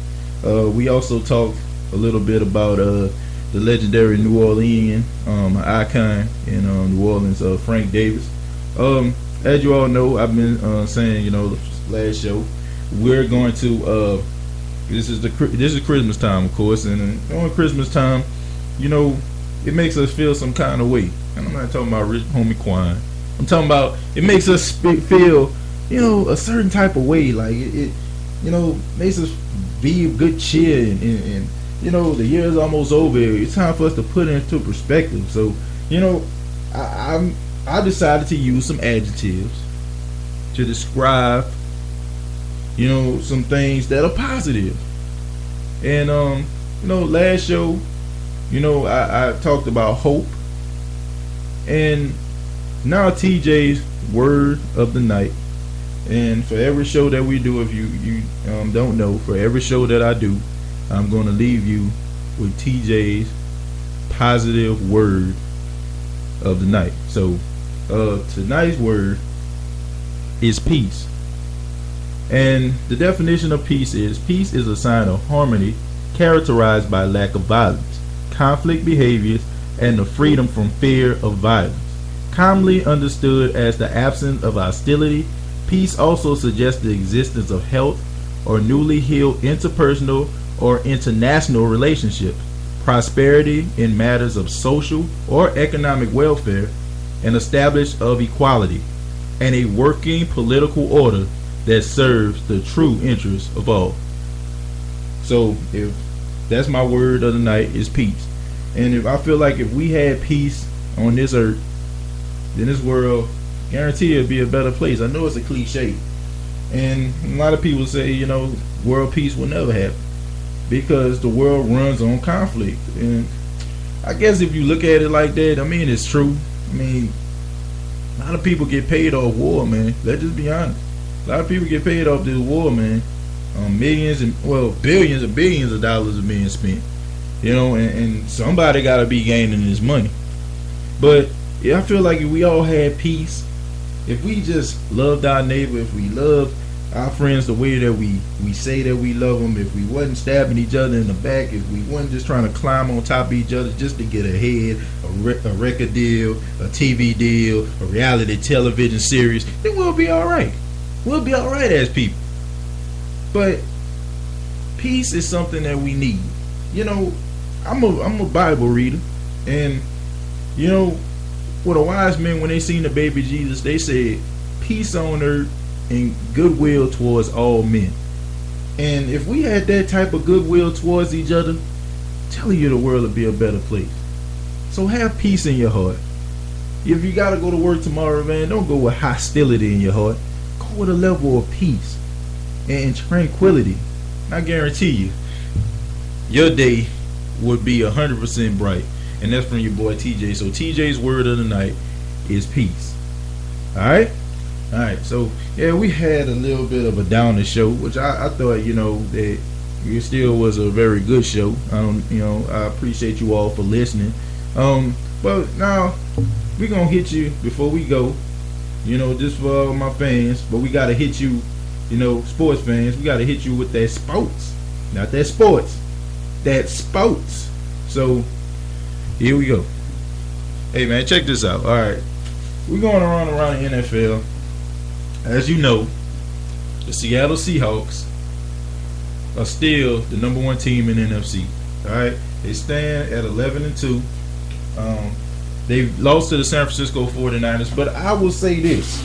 We also talked a little bit about the legendary New Orleanian icon in New Orleans, Frank Davis. As you all know, I've been saying, the last show, we're going to this is Christmas time, of course, and on Christmas time, it makes us feel some kind of way. And I'm not talking about rich homie Quan. I'm talking about it makes us feel, a certain type of way. Like it makes us be good cheer and the year is almost over. It's time for us to put it into perspective. So I decided to use some adjectives to describe some things that are positive. And last show I talked about hope, and now TJ's word of the night. And for every show that we do, if you don't know, for every show that I do, I'm going to leave you with TJ's positive word of the night. So tonight's word is peace. And the definition of peace is a sign of harmony characterized by lack of violence, conflict behaviors, and the freedom from fear of violence. Commonly understood as the absence of hostility, peace also suggests the existence of health or newly healed interpersonal or international relationships, prosperity in matters of social or economic welfare, an establishment of equality, and a working political order that serves the true interests of all. So if that's my word of the night, is peace. And if I feel like if we had peace on this earth, then this world, guarantee it'll be a better place. I know it's a cliche, and a lot of people say world peace will never happen because the world runs on conflict. And I guess if you look at it like that, it's true. A lot of people get paid off war, man. Let's just be honest. A lot of people get paid off this war, man. Billions and billions of dollars are being spent, and somebody got to be gaining this money. But I feel like if we all had peace, if we just loved our neighbor, if we loved our friends the way that we say that we love them, if we wasn't stabbing each other in the back, if we wasn't just trying to climb on top of each other just to get ahead, a record deal, a TV deal, a reality television series, then we'll be all right. We'll be all right as people. But peace is something that we need. You know, I'm a Bible reader, and you know, what the wise men, when they seen the baby Jesus, they said, peace on earth and goodwill towards all men. And if we had that type of goodwill towards each other, I'm telling you, the world would be a better place. So have peace in your heart. If you gotta go to work tomorrow, man, don't go with hostility in your heart. Go with a level of peace and tranquility. I guarantee you, your day would be 100% bright. And that's from your boy TJ. So TJ's word of the night is peace. Alright? Alright, so yeah, we had a little bit of a downer show, which I thought, you know, that it still was a very good show. I appreciate you all for listening. But now we're gonna hit you before we go, you know, just for my fans, but we gotta hit you, you know, sports fans, we gotta hit you with that sports. Not that sports. That sports. So here we go. Hey man, check this out. Alright. We're going around the NFL. As you know, the Seattle Seahawks are still the number one team in NFC. Alright. They stand at 11-2. They've lost to the San Francisco 49ers. But I will say this.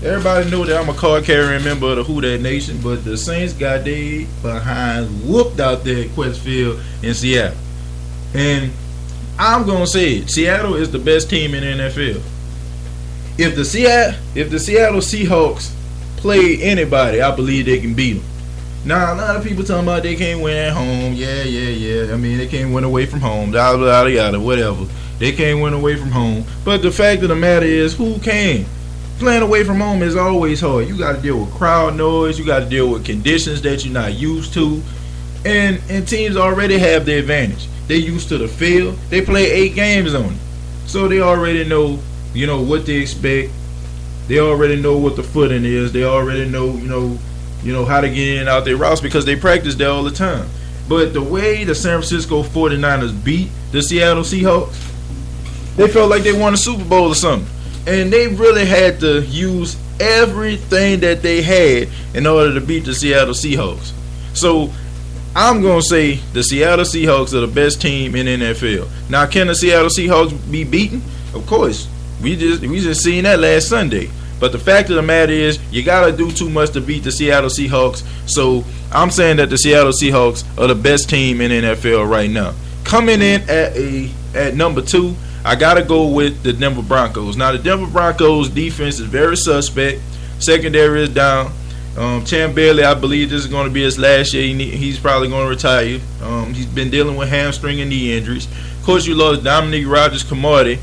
Everybody know that I'm a card carrying member of the Who Dat Nation, but the Saints got their behind whooped out there at Quest Field in Seattle. And I'm gonna say it. Seattle is the best team in the NFL. If the Seattle Seahawks play anybody, I believe they can beat them. Now, a lot of people talking about they can't win at home. Yeah. I mean, they can't win away from home. Yada, whatever. They can't win away from home. But the fact of the matter is, who can? Playing away from home is always hard. You got to deal with crowd noise. You got to deal with conditions that you're not used to. And teams already have the advantage. They used to the field. They play 8 games on it. So they already know, you know, what they expect. They already know what the footing is. They already know, you know how to get in and out their routes because they practice there all the time. But the way the San Francisco 49ers beat the Seattle Seahawks, they felt like they won a Super Bowl or something. And they really had to use everything that they had in order to beat the Seattle Seahawks. So I'm going to say the Seattle Seahawks are the best team in the NFL. Now, can the Seattle Seahawks be beaten? Of course. We just seen that last Sunday. But the fact of the matter is, you got to do too much to beat the Seattle Seahawks. So I'm saying that the Seattle Seahawks are the best team in the NFL right now. Coming in at number 2, I got to go with the Denver Broncos. Now, the Denver Broncos defense is very suspect. Secondary is down. Champ Bailey, I believe this is going to be his last year. He's probably going to retire. He's been dealing with hamstring and knee injuries. Of course, you lost Dominique Rodgers-Cromartie.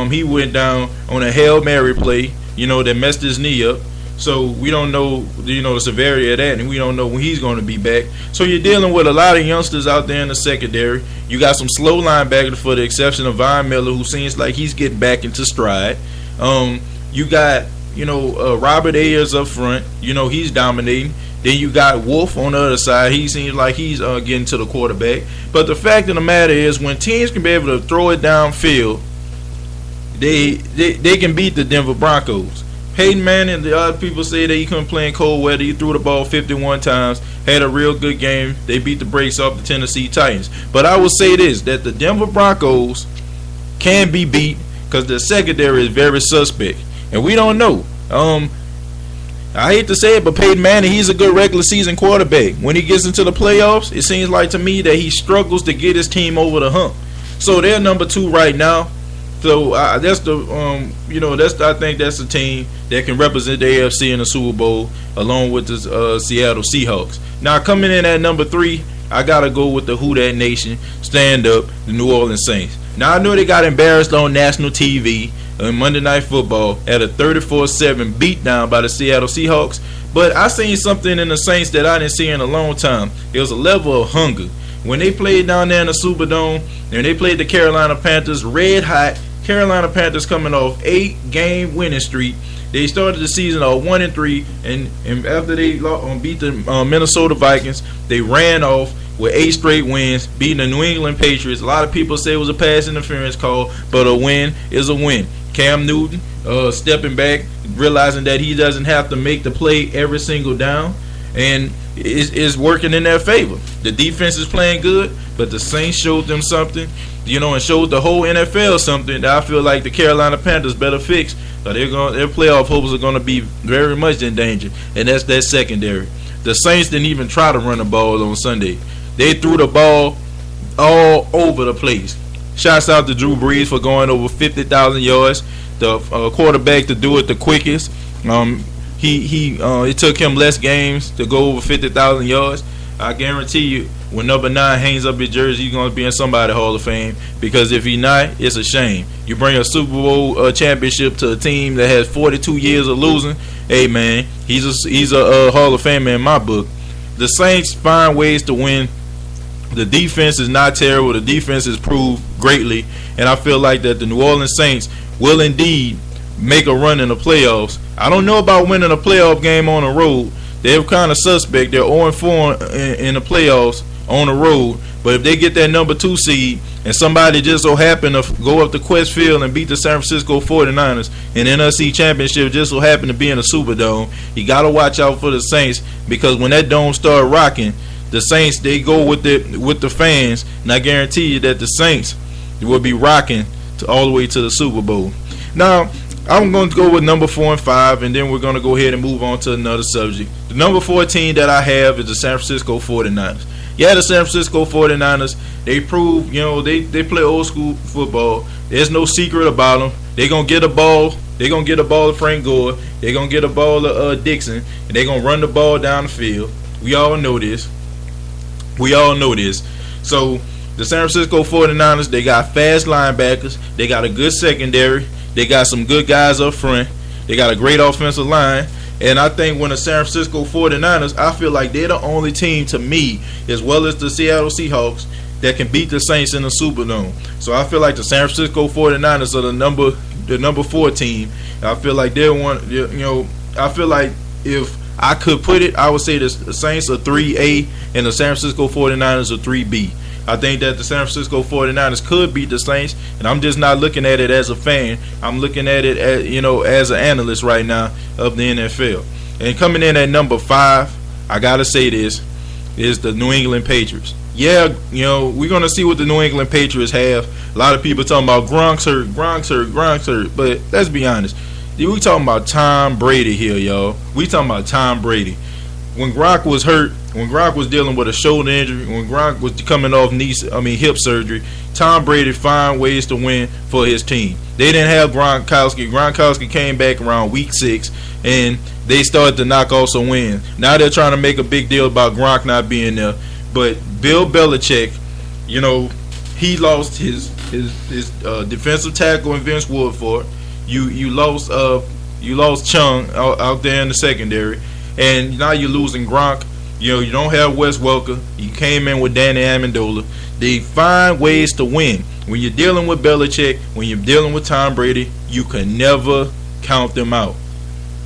He went down on a Hail Mary play, that messed his knee up. So we don't know, the severity of that, and we don't know when he's going to be back. So you're dealing with a lot of youngsters out there in the secondary. You got some slow linebackers for the exception of Von Miller, who seems like he's getting back into stride. You got, Robert Ayers up front. He's dominating. Then you got Wolf on the other side. He seems like he's getting to the quarterback. But the fact of the matter is, when teams can be able to throw it downfield, they can beat the Denver Broncos. Peyton Manning, the other people say that he couldn't play in cold weather. He threw the ball 51 times, had a real good game. They beat the brakes off the Tennessee Titans. But I will say this, that the Denver Broncos can be beat because the secondary is very suspect. And we don't know. I hate to say it, but Peyton Manning, he's a good regular season quarterback. When he gets into the playoffs, it seems like to me that he struggles to get his team over the hump. So they're number 2 right now. So that's I think that's the team that can represent the AFC in the Super Bowl along with the Seattle Seahawks. Now coming in at number 3, I gotta go with the Who Dat Nation, stand up, the New Orleans Saints. Now I know they got embarrassed on national TV on Monday Night Football at a 34-7 beatdown by the Seattle Seahawks, but I seen something in the Saints that I didn't see in a long time. It was a level of hunger. When they played down there in the Superdome and they played the Carolina Panthers red hot, Carolina Panthers coming off 8-game winning streak. They started the season off 1-3, and after they beat the Minnesota Vikings, they ran off with 8 straight wins, beating the New England Patriots. A lot of people say it was a pass interference call, but a win is a win. Cam Newton stepping back, realizing that he doesn't have to make the play every single down, and is working in their favor. The defense is playing good, but the Saints showed them something, and showed the whole NFL something that I feel like the Carolina Panthers better fix. So their playoff hopes are going to be very much in danger, and that's that secondary. The Saints didn't even try to run the ball on Sunday. They threw the ball all over the place. Shouts out to Drew Brees for going over 50,000 yards. The quarterback to do it the quickest. It took him less games to go over 50,000 yards. I guarantee you, when number 9 hangs up his jersey, he's going to be in somebody's Hall of Fame. Because if he's not, it's a shame. You bring a Super Bowl championship to a team that has 42 years of losing. Hey man, he's a Hall of Famer in my book. The Saints find ways to win. The defense is not terrible. The defense has proved greatly, and I feel like that the New Orleans Saints will indeed make a run in the playoffs. I don't know about winning a playoff game on the road. They're kind of suspect. They're 0-4 in the playoffs on the road. But if they get that number 2 seed and somebody just so happen to go up to Quest Field and beat the San Francisco 49ers and NFC Championship just so happen to be in the Superdome, you got to watch out for the Saints, because when that dome start rocking, the Saints, they go with the fans, and I guarantee you that the Saints will be rocking all the way to the Super Bowl. Now, I'm going to go with number 4 and 5, and then we're going to go ahead and move on to another subject. The number 14 that I have is the San Francisco 49ers. Yeah, the San Francisco 49ers, they prove, they play old school football. There's no secret about them. They're going to get a ball. They're going to get a ball to Frank Gore. They're going to get a ball to Dixon, and they're going to run the ball down the field. We all know this. So the San Francisco 49ers, they got fast linebackers. They got a good secondary. They got some good guys up front. They got a great offensive line. And I think when the San Francisco 49ers, I feel like they're the only team to me, as well as the Seattle Seahawks, that can beat the Saints in the Superdome. So I feel like the San Francisco 49ers are the number 4 team. I feel like they're one. I feel like if I could put it, I would say the Saints are 3A and the San Francisco 49ers are 3B. I think that the San Francisco 49ers could beat the Saints, and I'm just not looking at it as a fan. I'm looking at it as an analyst right now of the NFL. And coming in at number 5, I gotta say this, is the New England Patriots. Yeah, we're gonna see what the New England Patriots have. A lot of people talking about Gronk's hurt, but let's be honest. We talking about Tom Brady here, y'all. We talking about Tom Brady. When Gronk was hurt, when Gronk was dealing with a shoulder injury, when Gronk was coming off hip surgery, Tom Brady found ways to win for his team. They didn't have Gronkowski. Gronkowski came back around week 6, and they started to knock off some wins. Now they're trying to make a big deal about Gronk not being there. But Bill Belichick, he lost his defensive tackle in Vince Wilfork. You lost Chung out there in the secondary. And now you're losing Gronk. You don't have Wes Welker. You came in with Danny Amendola. They find ways to win. When you're dealing with Belichick, when you're dealing with Tom Brady, you can never count them out.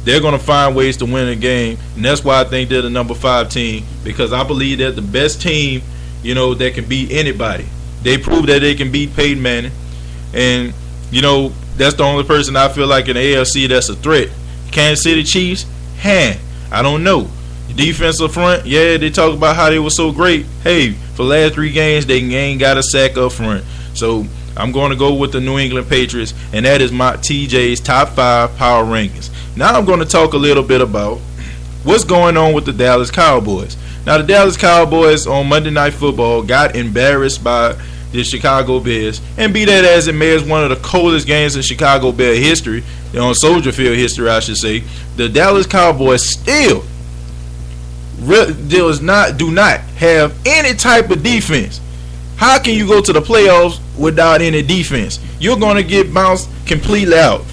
They're going to find ways to win a game, and that's why I think they're the number 5 team, because I believe they're the best team, that can beat anybody. They proved that they can beat Peyton Manning, and, that's the only person I feel like in the AFC that's a threat. Kansas City Chiefs, I don't know. Defensive front, yeah, they talk about how they were so great. Hey, for the last 3 games, they ain't got a sack up front. So I'm going to go with the New England Patriots, and that is my TJ's top 5 power rankings. Now I'm going to talk a little bit about what's going on with the Dallas Cowboys. Now the Dallas Cowboys on Monday Night Football got embarrassed by the Chicago Bears, and be that as it may, is one of the coldest games in Chicago Bear history, on Soldier Field history, I should say. The Dallas Cowboys still do not have any type of defense. How can you go to the playoffs without any defense? You're going to get bounced completely out.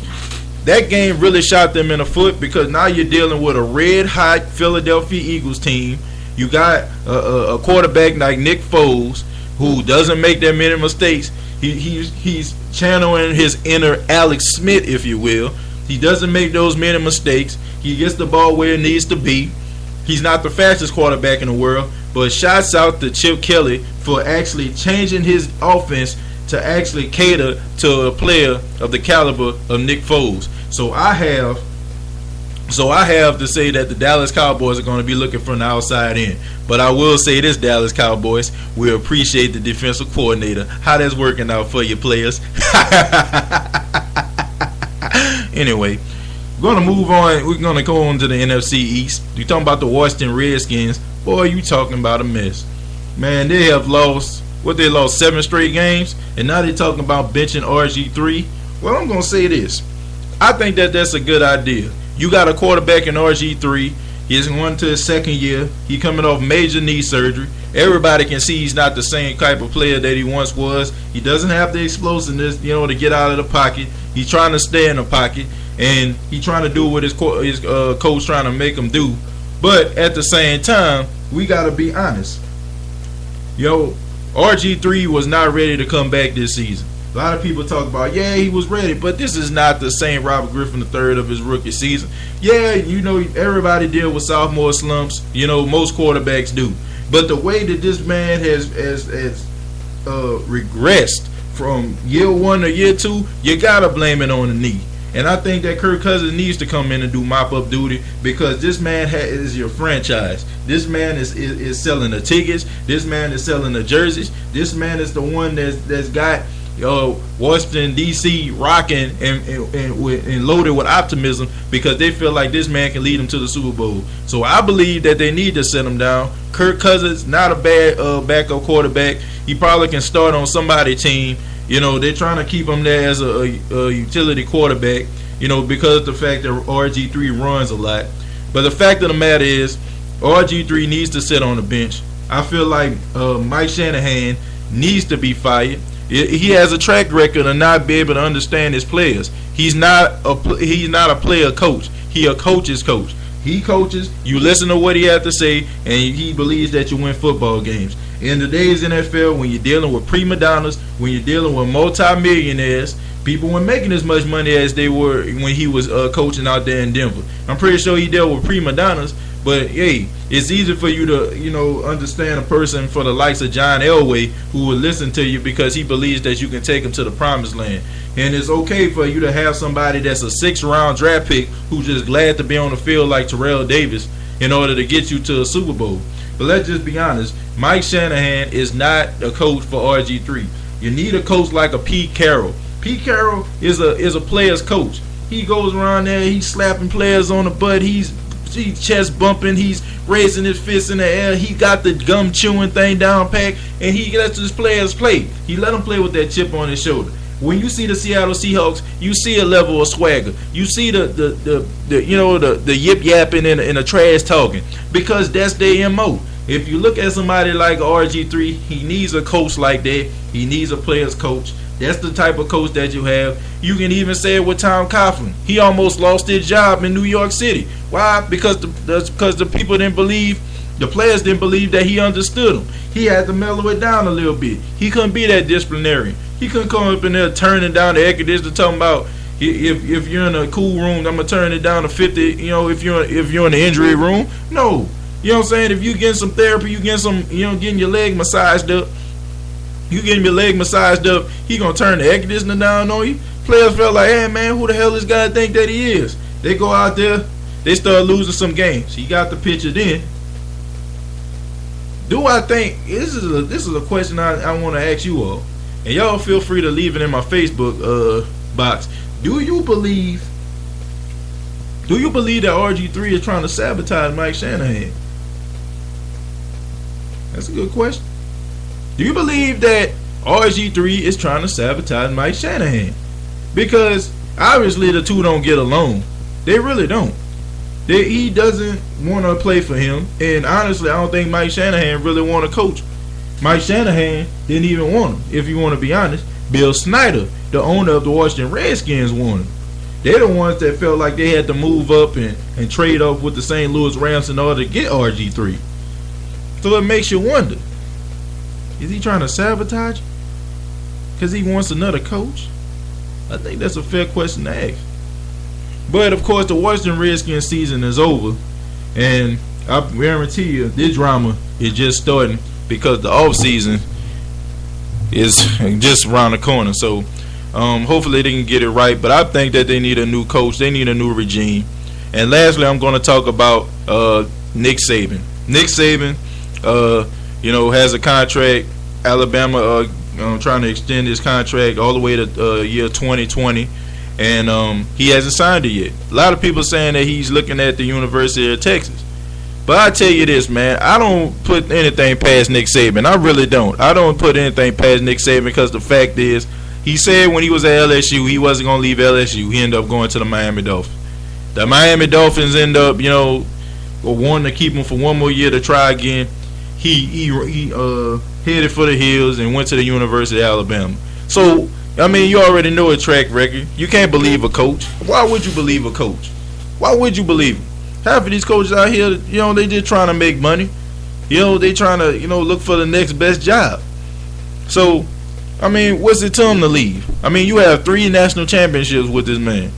That game really shot them in the foot, because now you're dealing with a red-hot Philadelphia Eagles team. You got a quarterback like Nick Foles, who doesn't make that many mistakes. He's channeling his inner Alex Smith, if you will. He doesn't make those many mistakes. He gets the ball where it needs to be. He's not the fastest quarterback in the world, but shouts out to Chip Kelly for actually changing his offense to actually cater to a player of the caliber of Nick Foles. So I have to say that the Dallas Cowboys are going to be looking from the outside in. But I will say this, Dallas Cowboys, we appreciate the defensive coordinator. How that's working out for you players. Anyway, we're going to move on. We're going to go on to the NFC East. You're talking about the Washington Redskins. Boy, you talking about a mess. Man, they have lost, they lost 7 straight games, and now they're talking about benching RG3. Well, I'm going to say this. I think that that's a good idea. You got a quarterback in RG3. He's going to his second year. He coming off major knee surgery. Everybody can see he's not the same type of player that he once was. He doesn't have the explosiveness, to get out of the pocket. He's trying to stay in the pocket, and he's trying to do what his coach trying to make him do. But at the same time, we got to be honest. RG3 was not ready to come back this season. A lot of people talk about, he was ready, but this is not the same Robert Griffin III of his rookie season. Everybody deal with sophomore slumps. Most quarterbacks do. But the way that this man has regressed from year 1 to year 2, you got to blame it on the knee. And I think that Kirk Cousins needs to come in and do mop-up duty, because this man is your franchise. This man is selling the tickets. This man is selling the jerseys. This man is the one that's got Washington, D.C. rocking and loaded with optimism, because they feel like this man can lead them to the Super Bowl. So I believe that they need to set him down. Kirk Cousins, not a bad backup quarterback. He probably can start on somebody's team. They're trying to keep him there as a utility quarterback, because of the fact that RG3 runs a lot. But the fact of the matter is, RG3 needs to sit on the bench. I feel like Mike Shanahan needs to be fired. He has a track record of not being able to understand his players. He's not a player coach. He a coach's coach. He coaches, you listen to what he has to say, and he believes that you win football games. In today's NFL, when you're dealing with prima donnas, when you're dealing with multi-millionaires, people weren't making as much money as they were when he was coaching out there in Denver. I'm pretty sure he dealt with prima donnas, but hey, it's easy for you to understand a person for the likes of John Elway, who will listen to you because he believes that you can take him to the promised land. And it's okay for you to have somebody that's a 6th-round draft pick who's just glad to be on the field like Terrell Davis in order to get you to a Super Bowl. But let's just be honest, Mike Shanahan is not a coach for RG3. You need a coach like a Pete Carroll. Pete Carroll is a player's coach. He goes around there, he's slapping players on the butt, he's chest bumping, he's raising his fists in the air, he got the gum chewing thing down pat, and he lets his players play. He let them play with that chip on his shoulder. When you see the Seattle Seahawks, you see a level of swagger. You see the yip yapping and the trash talking, because that's their MO. If you look at somebody like RG3, he needs a coach like that. He needs a player's coach. That's the type of coach that you have. You can even say it with Tom Coughlin. He almost lost his job in New York City. Why? Because the people didn't believe, the players didn't believe that he understood them. He had to mellow it down a little bit. He couldn't be that disciplinarian. He couldn't come up in there turning down the air conditioner talking about, if you're in a cool room, I'm gonna turn it down to 50. If you're in the injury room, no. You know what I'm saying? If you getting some therapy, you getting some, getting your leg massaged up. You getting your leg massaged up, he gonna turn the air conditioner down on you. Players felt like, hey man, who the hell this guy think that he is? They go out there, they start losing some games. He got the picture then. Do I think this is a question I want to ask you all, and y'all feel free to leave it in my Facebook box. Do you believe that RG3 is trying to sabotage Mike Shanahan? That's a good question. Do you believe that RG3 is trying to sabotage Mike Shanahan? Because obviously the two don't get along. They really don't. He doesn't want to play for him, and honestly, I don't think Mike Shanahan really want to coach. Mike Shanahan didn't even want him, if you want to be honest. Bill Snyder, the owner of the Washington Redskins, wanted him. They're the ones that felt like they had to move up and trade up with the St. Louis Rams in order to get RG3. So it makes you wonder, is he trying to sabotage? because he wants another coach? I think that's a fair question to ask. But of course, the Washington Redskins season is over, and I guarantee you, this drama is just starting because the off season is just around the corner. So hopefully they can get it right. But I think that they need a new coach. They need a new regime. And lastly, I'm going to talk about Nick Saban. Nick Saban, has a contract. Alabama trying to extend his contract all the way to year 2020, and he hasn't signed it yet. A lot of people saying that he's looking at the University of Texas. But I tell you this, man, I don't put anything past Nick Saban. I really don't. I don't put anything past Nick Saban because the fact is, he said when he was at LSU, he wasn't going to leave LSU. He ended up going to the Miami Dolphins. The Miami Dolphins end up, wanting to keep him for one more year to try again. He headed for the hills and went to the University of Alabama. So, you already know a track record. You can't believe a coach. Why would you believe a coach? Why would you believe him? Half of these coaches out here, they just trying to make money. They trying to, look for the next best job. So, what's it to him to leave? You have 3 national championships with this man.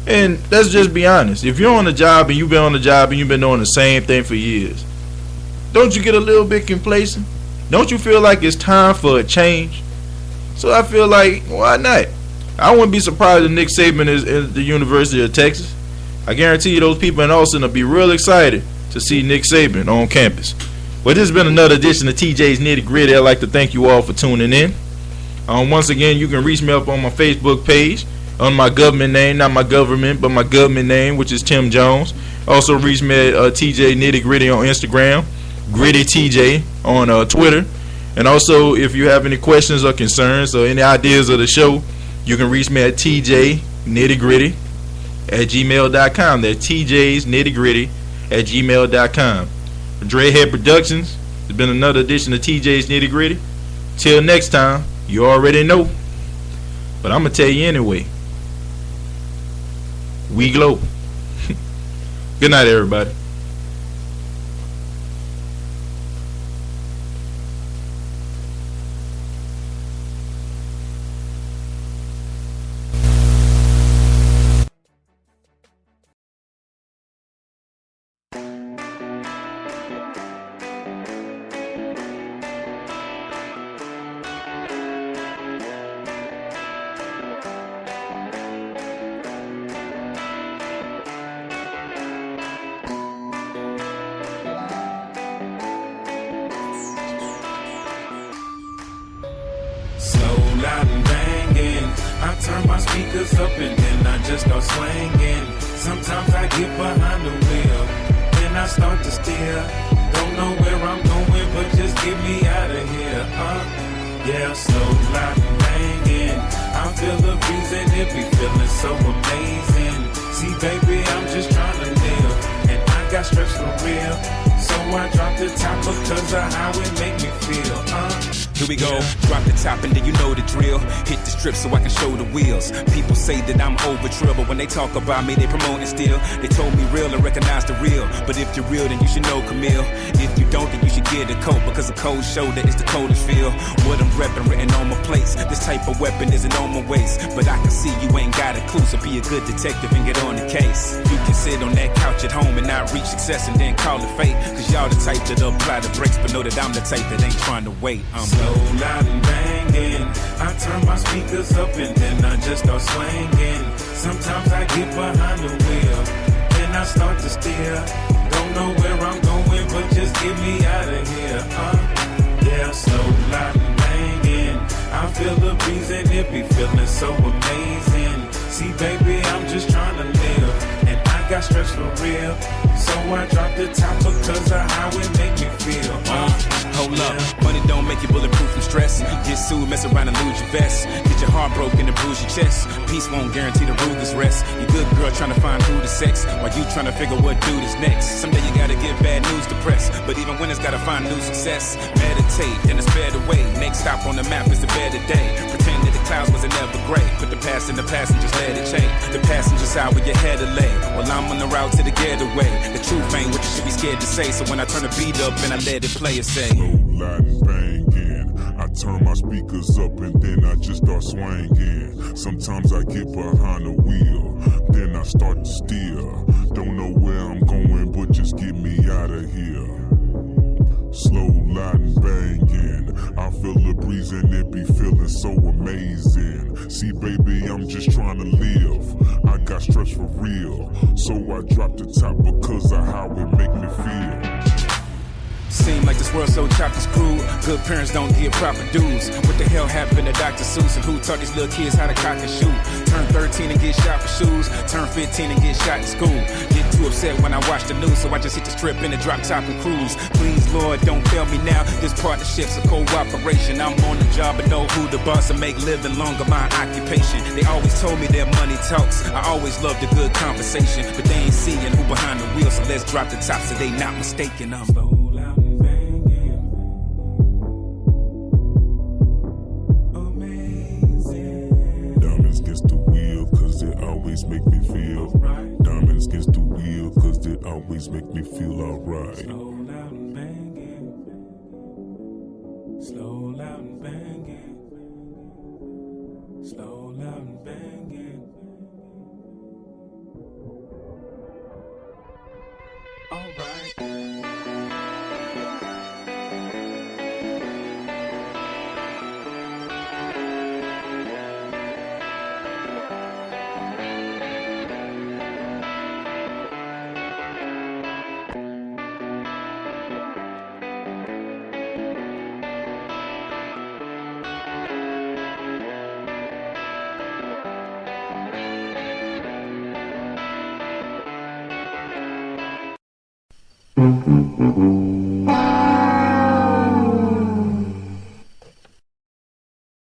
And let's just be honest. If you're on the job and you've been on the job and you've been doing the same thing for years, don't you get a little bit complacent? Don't you feel like it's time for a change? So I feel like, why not? I wouldn't be surprised if Nick Saban is at the University of Texas. I guarantee you those people in Austin will be real excited to see Nick Saban on campus. Well, this has been another edition of TJ's Nitty Gritty. I'd like to thank you all for tuning in. Once again, you can reach me up on my Facebook page on my government name, not my government, but my government name, which is Tim Jones. Also reach me at TJ Nitty Gritty on Instagram, Gritty TJ on Twitter. And also, if you have any questions or concerns or any ideas of the show, you can reach me at tjnittygritty@gmail.com. That's TJ's Nitty Gritty @gmail.com. Dreadhead Productions, it's been another edition of TJ's Nitty Gritty. Till next time, you already know. But I'm going to tell you anyway. We glow. Good night, everybody. Loud and banging, I turn my speakers up and then I just start swinging. Sometimes I get behind the wheel, then I start to steer. Don't know where I'm going, but just get me out of here. Yeah, so loud and banging, I feel the breeze and it be feeling so amazing. See, baby, I'm just trying to live, and I got stress for real. So I drop the top because of how it make me feel. Here we go, drop the top and then you know the drill. Hit the strip so I can show the wheels. People say that I'm over trill, but when they talk about me, they promoting still. They told me real and recognize the real. But if you're real, then you should know Camille. If you don't, then you should get a coat, because the cold shoulder is the coldest feel. What I'm repping written on my plates. This type of weapon isn't on my waist, but I can see you ain't got a clue, so be a good detective and get on the case. You can sit on that couch at home and not reach success and then call it fate, cause y'all the type that apply the brakes, but know that I'm the type that ain't trying to wait. So loud and banging, I turn my speakers up and then I just start swinging. Sometimes I get behind the wheel, then I start to steer. Don't know where I'm going, but just get me out of here. Yeah, so loud and banging, I feel the breeze and it be feeling so amazing. See, baby, I'm just trying to live, and I got stress for real. So I drop the top because of how it make me feel. Hold up, money don't make you bulletproof from stress. Get sued, mess around and lose your vest. Get your heart broken and bruise your chest. Peace won't guarantee the Ruger's rest. You good girl trying to find who to sex, while you trying to figure what dude is next. Someday you gotta give bad news to press, but even winners gotta find new success. Meditate and it's better way. Next stop on the map is a better day. Pretend that the clouds wasn't ever gray. Put the past in the past and just let it change. The passenger's out with your head to lay, while I'm on the route to the getaway. The truth ain't what you should be scared to say, so when I turn the beat up and I let it play, it say, loud and banging, I turn my speakers up and then I just start swinging. Sometimes I get behind the wheel, then I start to steer. Don't know where I'm going, but just get me out of here. Slow, loud, and banging. I feel the breeze and it be feeling so amazing. See, baby, I'm just trying to live. I got stress for real, so I drop the top because of how it make me feel. Seem like this world so chopped and screwed. Good parents don't give proper dues. What the hell happened to Dr. Seuss? And who taught these little kids how to cock and shoot? Turn 13 and get shot for shoes. Turn 15 and get shot in school. Get too upset when I watch the news, so I just hit the strip in the drop top and cruise. Please, Lord, don't fail me now. This partnership's a cooperation. I'm on the job and know who the boss and make living longer my occupation. They always told me that money talks. I always loved a good conversation, but they ain't seeing who behind the wheel, so let's drop the top so they not mistaken. I'm low. Always make me feel right. Diamonds against the wheel, cause it always make me feel alright. Slow, loud, and banging. Slow, loud, and banging. Slow, loud, and banging. Alright.